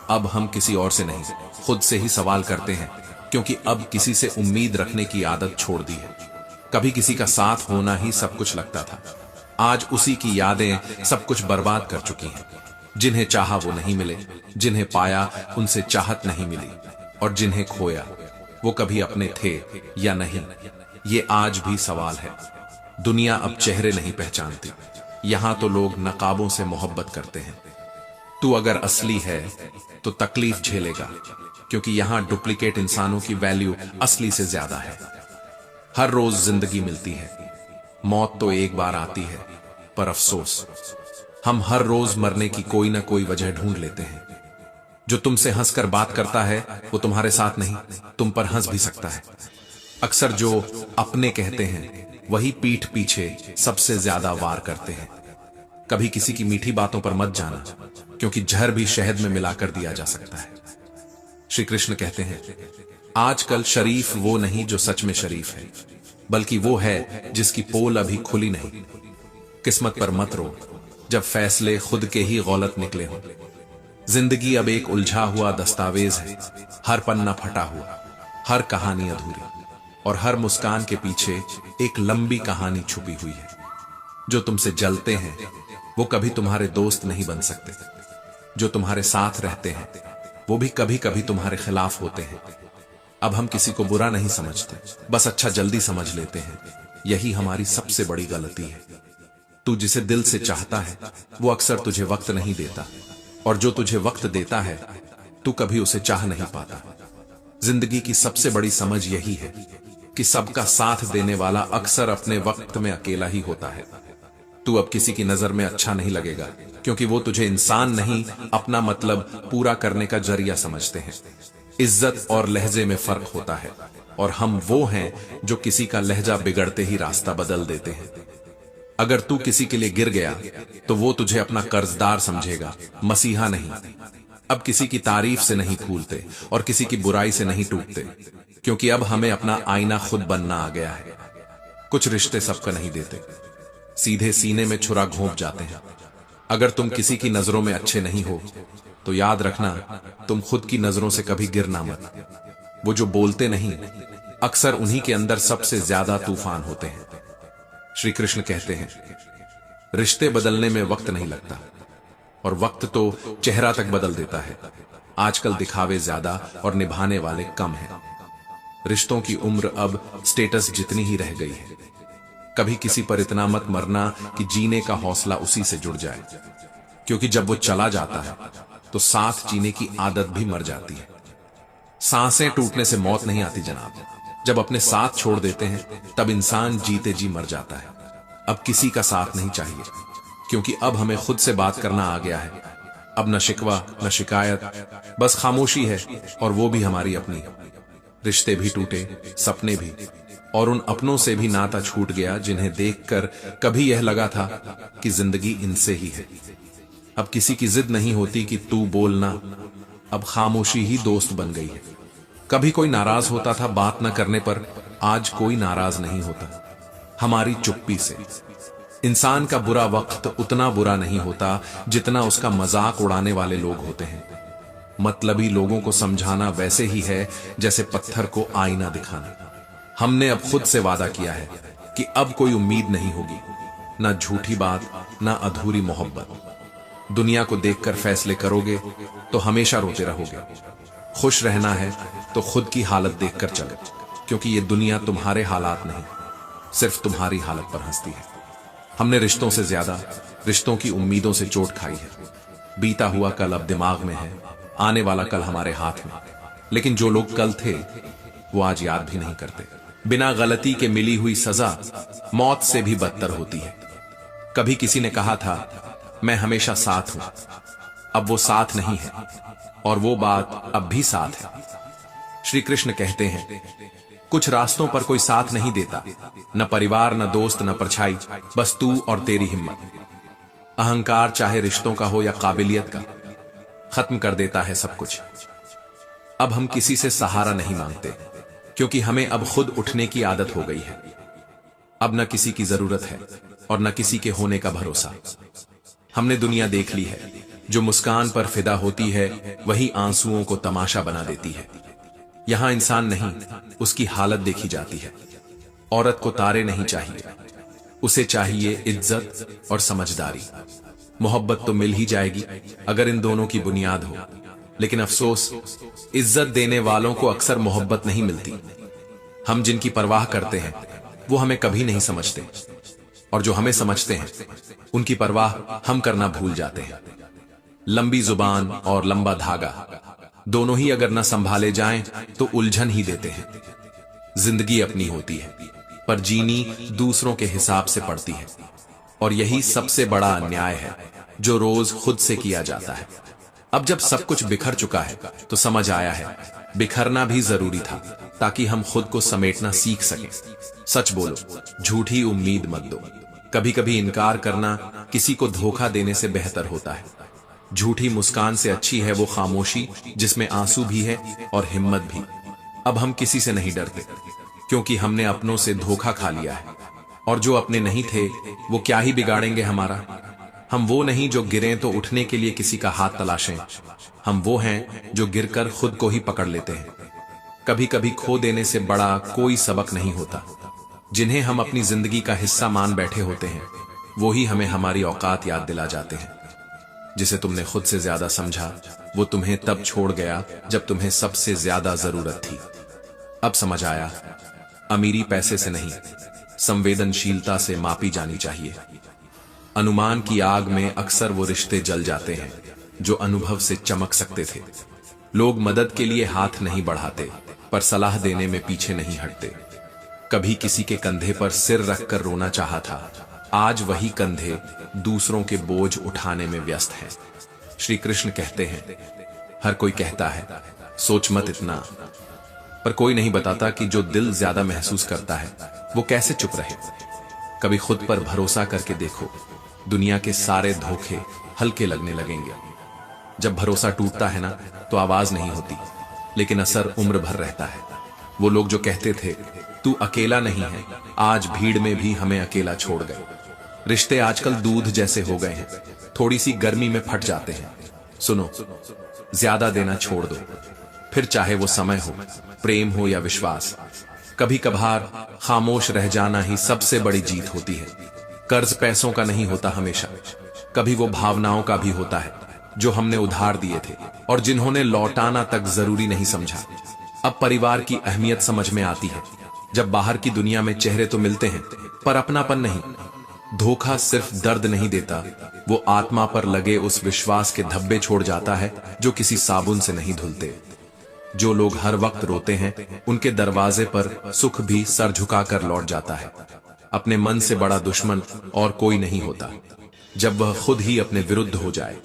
अब हम किसी और से नहीं, खुद से ही सवाल करते हैं, क्योंकि अब किसी से उम्मीद रखने की आदत छोड़ दी है। कभी किसी का साथ होना ही सब कुछ लगता था, आज उसी की यादें सब कुछ बर्बाद कर चुकी हैं। जिन्हें चाहा वो नहीं मिले, जिन्हें पाया उनसे चाहत नहीं मिली, और जिन्हें खोया वो कभी अपने थे या नहीं, ये आज भी सवाल है। दुनिया अब चेहरे नहीं पहचानती, यहां तो लोग नकाबों से मोहब्बत करते हैं। तू अगर असली है तो तकलीफ झेलेगा, क्योंकि यहां डुप्लीकेट इंसानों की वैल्यू असली से ज्यादा है। हर रोज जिंदगी मिलती है, मौत तो एक बार आती है, पर अफसोस हम हर रोज मरने की कोई ना कोई वजह ढूंढ लेते हैं। जो तुमसे हंसकर बात करता है वो तुम्हारे साथ नहीं, तुम पर हंस भी सकता है। अक्सर जो अपने कहते हैं वही पीठ पीछे सबसे ज्यादा वार करते हैं। कभी किसी की मीठी बातों पर मत जाना, क्योंकि जहर भी शहद में मिलाकर दिया जा सकता है। श्री कृष्ण कहते हैं, आजकल शरीफ वो नहीं जो सच में शरीफ है, बल्कि वो है जिसकी पोल अभी खुली नहीं। किस्मत पर मत रो जब फैसले खुद के ही गलत निकले हों। जिंदगी अब एक उलझा हुआ दस्तावेज है, हर पन्ना फटा हुआ, हर कहानी अधूरी, और हर मुस्कान के पीछे एक लंबी कहानी छुपी हुई है। जो तुमसे जलते हैं वो कभी तुम्हारे दोस्त नहीं बन सकते। जो तुम्हारे साथ रहते हैं वो भी कभी कभी तुम्हारे खिलाफ होते हैं। अब हम किसी को बुरा नहीं समझते, बस अच्छा जल्दी समझ लेते हैं। यही हमारी सबसे बड़ी गलती है। तू जिसे दिल से चाहता है वो अक्सर तुझे वक्त नहीं देता, और जो तुझे वक्त देता है तू कभी उसे चाह नहीं पाता। जिंदगी की सबसे बड़ी समझ यही है कि सबका साथ देने वाला अक्सर अपने वक्त में अकेला ही होता है। तू अब किसी की नजर में अच्छा नहीं लगेगा, क्योंकि वो तुझे इंसान नहीं, अपना मतलब पूरा करने का जरिया समझते हैं। इज्जत और लहजे में फर्क होता है, और हम वो हैं जो किसी का लहजा बिगड़ते ही रास्ता बदल देते हैं। अगर तू किसी के लिए गिर गया तो वो तुझे अपना कर्जदार समझेगा, मसीहा नहीं। अब किसी की तारीफ से नहीं फूलते और किसी की बुराई से नहीं टूटते, क्योंकि अब हमें अपना आईना खुद बनना आ गया है। कुछ रिश्ते सबका नहीं देते, सीधे सीने में छुरा घोंप जाते हैं। अगर तुम किसी की नजरों में अच्छे नहीं हो तो याद रखना, तुम खुद की नजरों से कभी गिरना मत। वो जो बोलते नहीं, अक्सर उन्हीं के अंदर सबसे ज्यादा तूफान होते हैं। श्री कृष्ण कहते हैं, रिश्ते बदलने में वक्त नहीं लगता, और वक्त तो चेहरा तक बदल देता है। आजकल दिखावे ज्यादा और निभाने वाले कम हैं। रिश्तों की उम्र अब स्टेटस जितनी ही रह गई है। कभी किसी पर इतना मत मरना कि जीने का हौसला उसी से जुड़ जाए, क्योंकि जब वो चला जाता है तो साथ जीने की आदत भी मर जाती है। सांसें टूटने से मौत नहीं आती जनाब, जब अपने साथ छोड़ देते हैं तब इंसान जीते जी मर जाता है। अब किसी का साथ नहीं चाहिए, क्योंकि अब हमें खुद से बात करना आ गया है। अब न शिकवा न शिकायत, बस खामोशी है, और वो भी हमारी अपनी। रिश्ते भी टूटे, सपने भी, और उन अपनों से भी नाता छूट गया जिन्हें देखकर कभी यह लगा था कि जिंदगी इनसे ही है। अब किसी की जिद नहीं होती कि तू बोलना, अब खामोशी ही दोस्त बन गई है। कभी कोई नाराज होता था बात न करने पर, आज कोई नाराज नहीं होता हमारी चुप्पी से। इंसान का बुरा वक्त उतना बुरा नहीं होता जितना उसका मजाक उड़ाने वाले लोग होते हैं। मतलबी लोगों को समझाना वैसे ही है जैसे पत्थर को आईना दिखाना। हमने अब खुद से वादा किया है कि अब कोई उम्मीद नहीं होगी, ना झूठी बात, ना अधूरी मोहब्बत। दुनिया को देखकर फैसले करोगे तो हमेशा रोते रहोगे। खुश रहना है तो खुद की हालत देखकर चलो, क्योंकि ये दुनिया तुम्हारे हालात नहीं, सिर्फ तुम्हारी हालत पर हंसती है। हमने रिश्तों से ज्यादा रिश्तों की उम्मीदों से चोट खाई है। बीता हुआ कल अब दिमाग में है, आने वाला कल हमारे हाथ में। लेकिन जो लोग कल थे वो आज याद भी नहीं करते। बिना गलती के मिली हुई सजा मौत से भी बदतर होती है। कभी किसी ने कहा था मैं हमेशा साथ हूं, अब वो साथ नहीं है और वो बात अब भी साथ है। श्री कृष्ण कहते हैं कुछ रास्तों पर कोई साथ नहीं देता, न परिवार, न दोस्त, न परछाई, बस तू और तेरी हिम्मत। अहंकार चाहे रिश्तों का हो या काबिलियत का, खत्म कर देता है सब कुछ। अब हम किसी से सहारा नहीं मांगते, क्योंकि हमें अब खुद उठने की आदत हो गई है। अब न किसी की जरूरत है और न किसी के होने का भरोसा। हमने दुनिया देख ली है, जो मुस्कान पर फिदा होती है वही आंसुओं को तमाशा बना देती है। यहां इंसान नहीं, उसकी हालत देखी जाती है। औरत को तारे नहीं चाहिए, उसे चाहिए इज्जत और समझदारी। मोहब्बत तो मिल ही जाएगी अगर इन दोनों की बुनियाद हो, लेकिन अफसोस इज्जत देने वालों को अक्सर मोहब्बत नहीं मिलती। हम जिनकी परवाह करते हैं वो हमें कभी नहीं समझते, और जो हमें समझते हैं उनकी परवाह हम करना भूल जाते हैं। लंबी जुबान और लंबा धागा दोनों ही अगर न संभाले जाएं तो उलझन ही देते हैं। जिंदगी अपनी होती है, पर जीनी दूसरों के हिसाब से पड़ती है, और यही सबसे बड़ा अन्याय है जो रोज खुद से किया जाता है। अब जब सब कुछ बिखर चुका है तो समझ आया है बिखरना भी जरूरी था, ताकि हम खुद को समेटना सीख सकें। सच बोलो, झूठी उम्मीद मत दो। कभी कभी इनकार करना किसी को धोखा देने से बेहतर होता है। झूठी मुस्कान से अच्छी है वो खामोशी जिसमें आंसू भी है और हिम्मत भी। अब हम किसी से नहीं डरते, क्योंकि हमने अपनों से धोखा खा लिया है, और जो अपने नहीं थे वो क्या ही बिगाड़ेंगे हमारा। हम वो नहीं जो गिरें तो उठने के लिए किसी का हाथ तलाशें। हम वो हैं जो गिरकर खुद को ही पकड़ लेते हैं। कभी कभी खो देने से बड़ा कोई सबक नहीं होता। जिन्हें हम अपनी जिंदगी का हिस्सा मान बैठे होते हैं वो ही हमें हमारी औकात याद दिला जाते हैं। जिसे तुमने खुद से ज्यादा समझा वो तुम्हें तब छोड़ गया जब तुम्हें सबसे ज्यादा जरूरत थी। अब समझ आया, अमीरी पैसे से नहीं, संवेदनशीलता से मापी जानी चाहिए। अनुमान की आग में अक्सर वो रिश्ते जल जाते हैं जो अनुभव से चमक सकते थे। लोग मदद के लिए हाथ नहीं बढ़ाते, पर सलाह देने में पीछे नहीं हटते। कभी किसी के कंधे पर सिर रखकर रोना चाहा था, आज वही कंधे दूसरों के बोझ उठाने में व्यस्त हैं। श्री कृष्ण कहते हैं हर कोई कहता है सोच मत इतना, पर कोई नहीं बताता कि जो दिल ज्यादा महसूस करता है वो कैसे चुप रहे। कभी खुद पर भरोसा करके देखो, दुनिया के सारे धोखे हल्के लगने लगेंगे। जब भरोसा टूटता है ना तो आवाज नहीं होती, लेकिन असर उम्र भर रहता है। वो लोग जो कहते थे तू अकेला नहीं है, आज भीड़ में भी हमें अकेला छोड़ गए। रिश्ते आजकल दूध जैसे हो गए हैं, थोड़ी सी गर्मी में फट जाते हैं। सुनो, ज्यादा देना छोड़ दो, फिर चाहे वो समय हो, प्रेम हो या विश्वास। कभी कभार खामोश रह जाना ही सबसे बड़ी जीत होती है। कर्ज पैसों का नहीं होता हमेशा, कभी वो भावनाओं का भी होता है जो हमने उधार दिए थे और जिन्होंने लौटाना तक जरूरी नहीं समझा। अब परिवार की अहमियत समझ में आती है, जब बाहर की दुनिया में चेहरे तो मिलते हैं पर अपनापन नहीं। धोखा सिर्फ दर्द नहीं देता, वो आत्मा पर लगे उस विश्वास के धब्बे छोड़ जाता है जो किसी साबुन से नहीं धुलते। जो लोग हर वक्त रोते हैं उनके दरवाजे पर सुख भी सर झुकाकर लौट जाता है। अपने मन से बड़ा दुश्मन और कोई नहीं होता, जब वह खुद ही अपने विरुद्ध हो जाए।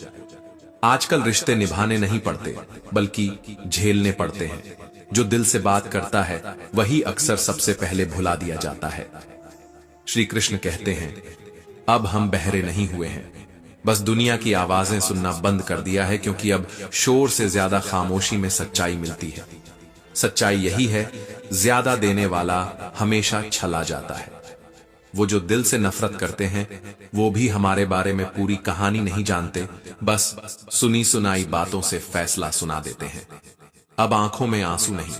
आजकल रिश्ते निभाने नहीं पड़ते, बल्कि झेलने पड़ते हैं। जो दिल से बात करता है वही अक्सर सबसे पहले भुला दिया जाता है। श्री कृष्ण कहते हैं अब हम बहरे नहीं हुए हैं, बस दुनिया की आवाजें सुनना बंद कर दिया है, क्योंकि अब शोर से ज्यादा खामोशी में सच्चाई मिलती है। सच्चाई यही है, ज्यादा देने वाला हमेशा छला जाता है। वो जो दिल से नफरत करते हैं वो भी हमारे बारे में पूरी कहानी नहीं जानते, बस सुनी सुनाई बातों से फैसला सुना देते हैं। अब आंखों में आंसू नहीं,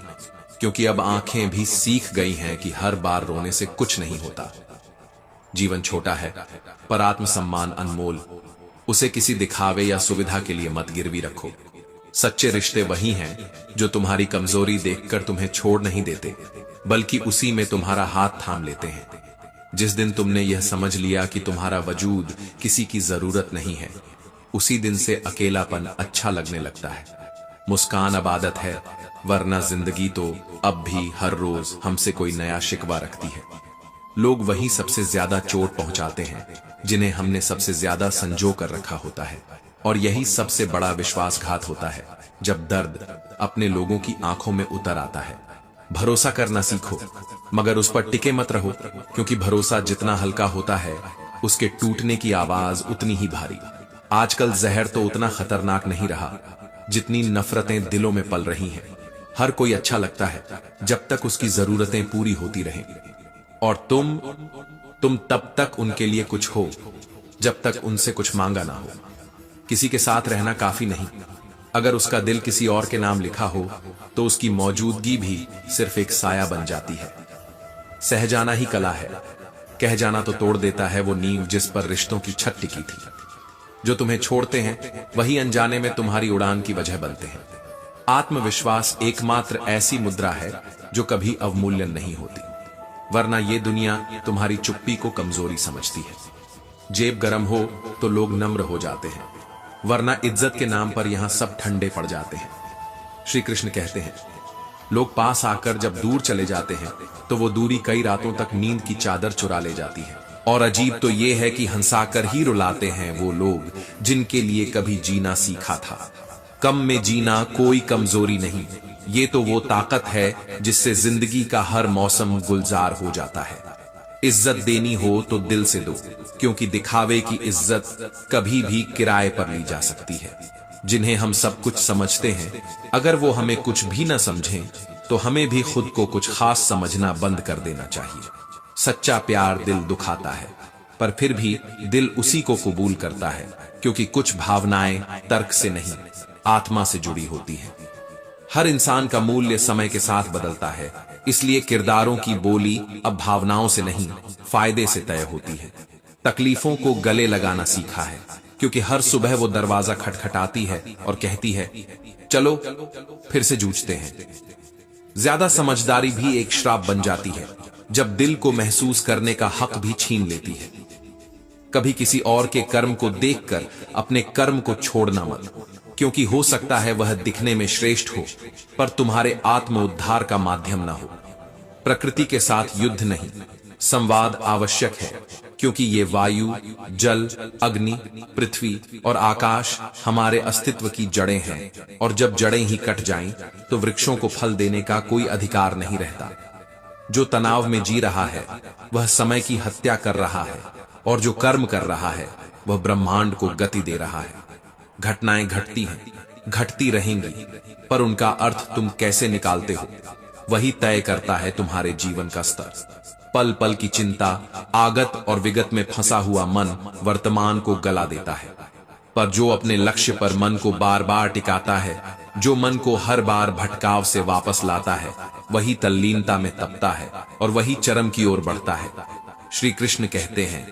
क्योंकि अब आंखें भी सीख गई हैं कि हर बार रोने से कुछ नहीं होता। जीवन छोटा है पर आत्मसम्मान अनमोल, उसे किसी दिखावे या सुविधा के लिए मत गिरवी रखो। सच्चे रिश्ते वही हैं जो तुम्हारी कमजोरी देखकर तुम्हें छोड़ नहीं देते, बल्कि उसी में तुम्हारा हाथ थाम लेते हैं। जिस दिन तुमने यह समझ लिया कि तुम्हारा वजूद किसी की जरूरत नहीं है, उसी दिन से अकेलापन अच्छा लगने लगता है। मुस्कान अब आदत है, वरना जिंदगी तो अब भी हर रोज हमसे कोई नया शिकवा रखती है। लोग वही सबसे ज्यादा चोट पहुंचाते हैं जिन्हें हमने सबसे ज्यादा संजो कर रखा होता है, और यही सबसे बड़ा विश्वासघात होता है जब दर्द अपने लोगों की आंखों में उतर आता है। भरोसा करना सीखो, मगर उस पर टिके मत रहो, क्योंकि भरोसा जितना हल्का होता है उसके टूटने की आवाज उतनी ही भारी। आजकल जहर तो उतना खतरनाक नहीं रहा जितनी नफरतें दिलों में पल रही हैं। हर कोई अच्छा लगता है जब तक उसकी जरूरतें पूरी होती रहें, और तुम तब तक उनके लिए कुछ हो जब तक उनसे कुछ मांगा ना हो। किसी के साथ रहना काफी नहीं, अगर उसका दिल किसी और के नाम लिखा हो तो उसकी मौजूदगी भी सिर्फ एक साया बन जाती है। सह जाना ही कला है, कह जाना तो तोड़ देता है वो नींव जिस पर रिश्तों की छत टिकी थी। जो तुम्हें छोड़ते हैं वही अनजाने में तुम्हारी उड़ान की वजह बनते हैं। आत्मविश्वास एकमात्र ऐसी मुद्रा है जो कभी अवमूल्यन नहीं होती, वरना ये दुनिया तुम्हारी चुप्पी को कमजोरी समझती है। जेब गरम हो तो लोग नम्र हो जाते हैं, वरना इज्जत के नाम पर यहां सब ठंडे पड़ जाते हैं। श्री कृष्ण कहते हैं, लोग पास आकर जब दूर चले जाते हैं तो वो दूरी कई रातों तक नींद की चादर चुरा ले जाती है। और अजीब तो ये है कि हंसाकर ही रुलाते हैं वो लोग जिनके लिए कभी जीना सीखा था। कम में जीना कोई कमजोरी नहीं, ये तो वो ताकत है जिससे जिंदगी का हर मौसम गुलजार हो जाता है। इज्जत देनी हो तो दिल से दो, क्योंकि दिखावे की इज्जत कभी भी किराए पर ली जा सकती है। जिन्हें हम सब कुछ समझते हैं, अगर वो हमें कुछ भी न समझें तो हमें भी खुद को कुछ खास समझना बंद कर देना चाहिए। सच्चा प्यार दिल दुखाता है, पर फिर भी दिल उसी को कबूल करता है, क्योंकि कुछ भावनाएं तर्क से नहीं, आत्मा से जुड़ी होती हैं। हर इंसान का मूल्य समय के साथ बदलता है, इसलिए किरदारों की बोली अब भावनाओं से नहीं, फायदे से तय होती है। तकलीफों को गले लगाना सीखा है, क्योंकि हर सुबह वो दरवाजा खटखटाती है और कहती है, चलो फिर से जूझते हैं। ज्यादा समझदारी भी एक श्राप बन जाती है, जब दिल को महसूस करने का हक भी छीन लेती है। कभी किसी और के कर्म को देखकर अपने कर्म को छोड़ना मत, क्योंकि हो सकता है वह दिखने में श्रेष्ठ हो पर तुम्हारे आत्म उद्धार का माध्यम न हो। प्रकृति के साथ युद्ध नहीं, संवाद आवश्यक है, क्योंकि ये वायु, जल, अग्नि, पृथ्वी और आकाश हमारे अस्तित्व की जड़ें हैं, और जब जड़ें ही कट जाएं तो वृक्षों को फल देने का कोई अधिकार नहीं रहता। जो तनाव में जी रहा है वह समय की हत्या कर रहा है, और जो कर्म कर रहा है वह ब्रह्मांड को गति दे रहा है। घटनाएं घटती हैं, घटती रहेंगी, पर उनका अर्थ तुम कैसे निकालते हो वही तय करता है तुम्हारे जीवन का स्तर। पल पल की चिंता, आगत और विगत में फंसा हुआ मन वर्तमान को गला देता है, पर जो अपने लक्ष्य पर मन को बार बार टिकाता है, जो मन को हर बार भटकाव से वापस लाता है, वही तल्लीनता में तपता है और वही चरम की ओर बढ़ता है। श्री कृष्ण कहते हैं,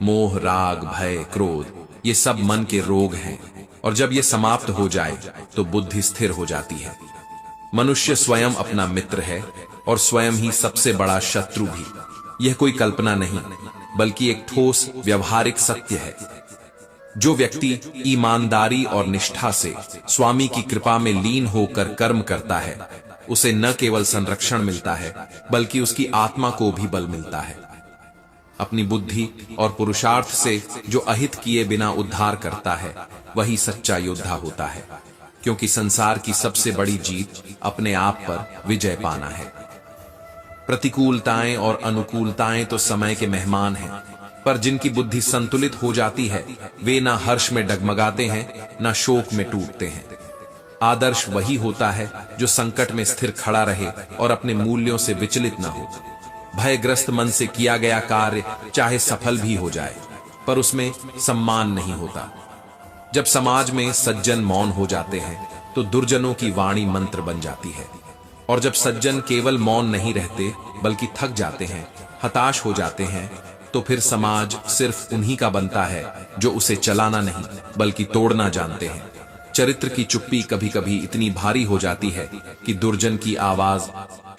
मोह, राग, भय, क्रोध ये सब मन के रोग हैं, और जब ये समाप्त हो जाए तो बुद्धि स्थिर हो जाती है। मनुष्य स्वयं अपना मित्र है और स्वयं ही सबसे बड़ा शत्रु भी। यह कोई कल्पना नहीं, बल्कि एक ठोस व्यवहारिक सत्य है। जो व्यक्ति ईमानदारी और निष्ठा से स्वामी की कृपा में लीन होकर कर्म करता है, उसे न केवल संरक्षण मिलता है, बल्कि उसकी आत्मा को भी बल मिलता है। अपनी बुद्धि और पुरुषार्थ से जो अहित किए बिना उद्धार करता है, वही सच्चा योद्धा होता है, क्योंकि संसार की सबसे बड़ी जीत अपने आप पर विजय पाना है। प्रतिकूलताएं और अनुकूलताएं तो समय के मेहमान हैं, पर जिनकी बुद्धि संतुलित हो जाती है वे ना हर्ष में डगमगाते हैं, ना शोक में टूटते हैं। आदर्श वही होता है जो संकट में स्थिर खड़ा रहे और अपने मूल्यों से विचलित न हो। भयग्रस्त मन से किया गया कार्य चाहे सफल भी हो जाए, पर उसमें सम्मान नहीं होता। जब समाज में सज्जन मौन हो जाते हैं तो दुर्जनों की वाणी मंत्र बन जाती है, और जब सज्जन केवल मौन नहीं रहते बल्कि थक जाते हैं, हताश हो जाते हैं, तो फिर समाज सिर्फ उन्हीं का बनता है जो उसे चलाना नहीं बल्कि तोड़ना जानते हैं। चरित्र की चुप्पी कभी कभी इतनी भारी हो जाती है कि दुर्जन की आवाज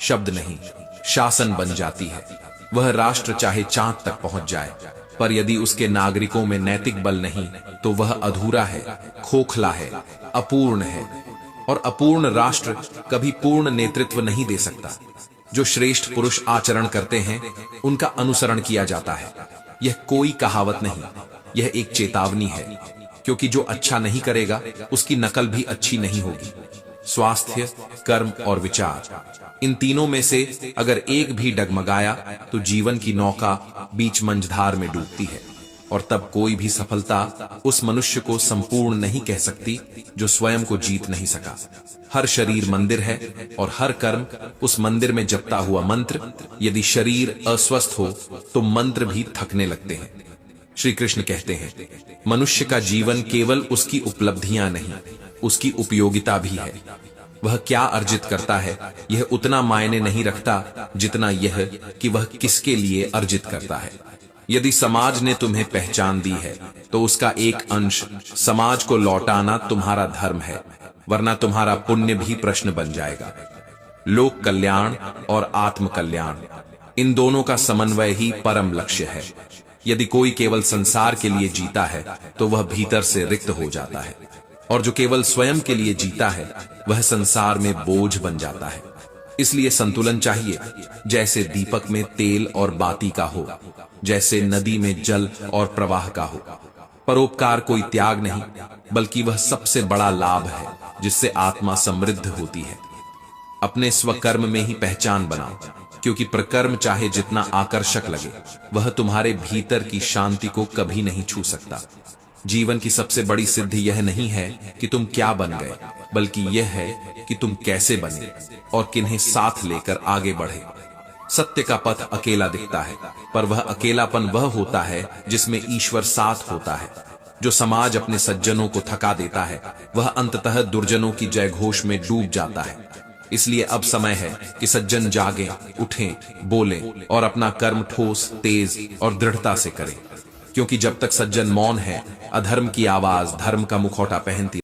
शब्द नहीं, शासन बन जाती है। वह राष्ट्र चाहे चांद तक पहुंच जाए, पर यदि उसके नागरिकों में नैतिक बल नहीं तो वह अधूरा है, खोखला है, अपूर्ण है। और अपूर्ण राष्ट्र कभी पूर्ण नेतृत्व नहीं दे सकता। जो श्रेष्ठ पुरुष आचरण करते हैं उनका अनुसरण किया जाता है। यह कोई कहावत नहीं, यह एक चेतावनी है, क्योंकि जो अच्छा नहीं करेगा उसकी नकल भी अच्छी नहीं होगी। स्वास्थ्य, कर्म और विचार, इन तीनों में से अगर एक भी डगमगाया तो जीवन की नौका बीच मंझधार में डूबती है, और तब कोई भी सफलता उस मनुष्य को संपूर्ण नहीं कह सकती जो स्वयं को जीत नहीं सका। हर शरीर मंदिर है और हर कर्म उस मंदिर में जपता हुआ मंत्र। यदि शरीर अस्वस्थ हो तो मंत्र भी थकने लगते हैं। श्री कृष्ण कहते हैं, मनुष्य का जीवन केवल उसकी उपलब्धियां नहीं, उसकी उपयोगिता भी है। वह क्या अर्जित करता है यह उतना मायने नहीं रखता जितना यह कि वह किसके लिए अर्जित करता है। यदि समाज ने तुम्हें पहचान दी है तो उसका एक अंश समाज को लौटाना तुम्हारा धर्म है, वरना तुम्हारा पुण्य भी प्रश्न बन जाएगा। लोक कल्याण और आत्म कल्याण, इन दोनों का समन्वय ही परम लक्ष्य है। यदि कोई केवल संसार के लिए जीता है तो वह भीतर से रिक्त हो जाता है, और जो केवल स्वयं के लिए जीता है वह संसार में बोझ बन जाता है। इसलिए संतुलन चाहिए, जैसे दीपक में तेल और बाती का हो, जैसे नदी में जल और प्रवाह का हो। परोपकार कोई त्याग नहीं बल्कि वह सबसे बड़ा लाभ है जिससे आत्मा समृद्ध होती है। अपने स्वकर्म में ही पहचान बनाओ, क्योंकि प्रकर्म चाहे जितना आकर्षक लगे वह तुम्हारे भीतर की शांति को कभी नहीं छू सकता। जीवन की सबसे बड़ी सिद्धि यह नहीं है कि तुम क्या बन गए, बल्कि यह है कि तुम कैसे बने और किन्हें साथ लेकर आगे बढ़े। सत्य का पथ अकेला दिखता है, पर वह अकेलापन वह होता है जिसमें ईश्वर साथ होता है। जो समाज अपने सज्जनों को थका देता है वह अंततः दुर्जनों की जयघोष में डूब जाता है। इसलिए अब समय है कि सज्जन जागें, उठें, बोलें और अपना कर्म ठोस, तेज और दृढ़ता से करें, क्योंकि जब तक सज्जन मौन है अधर्म की आवाज धर्म का मुखौटा पहनती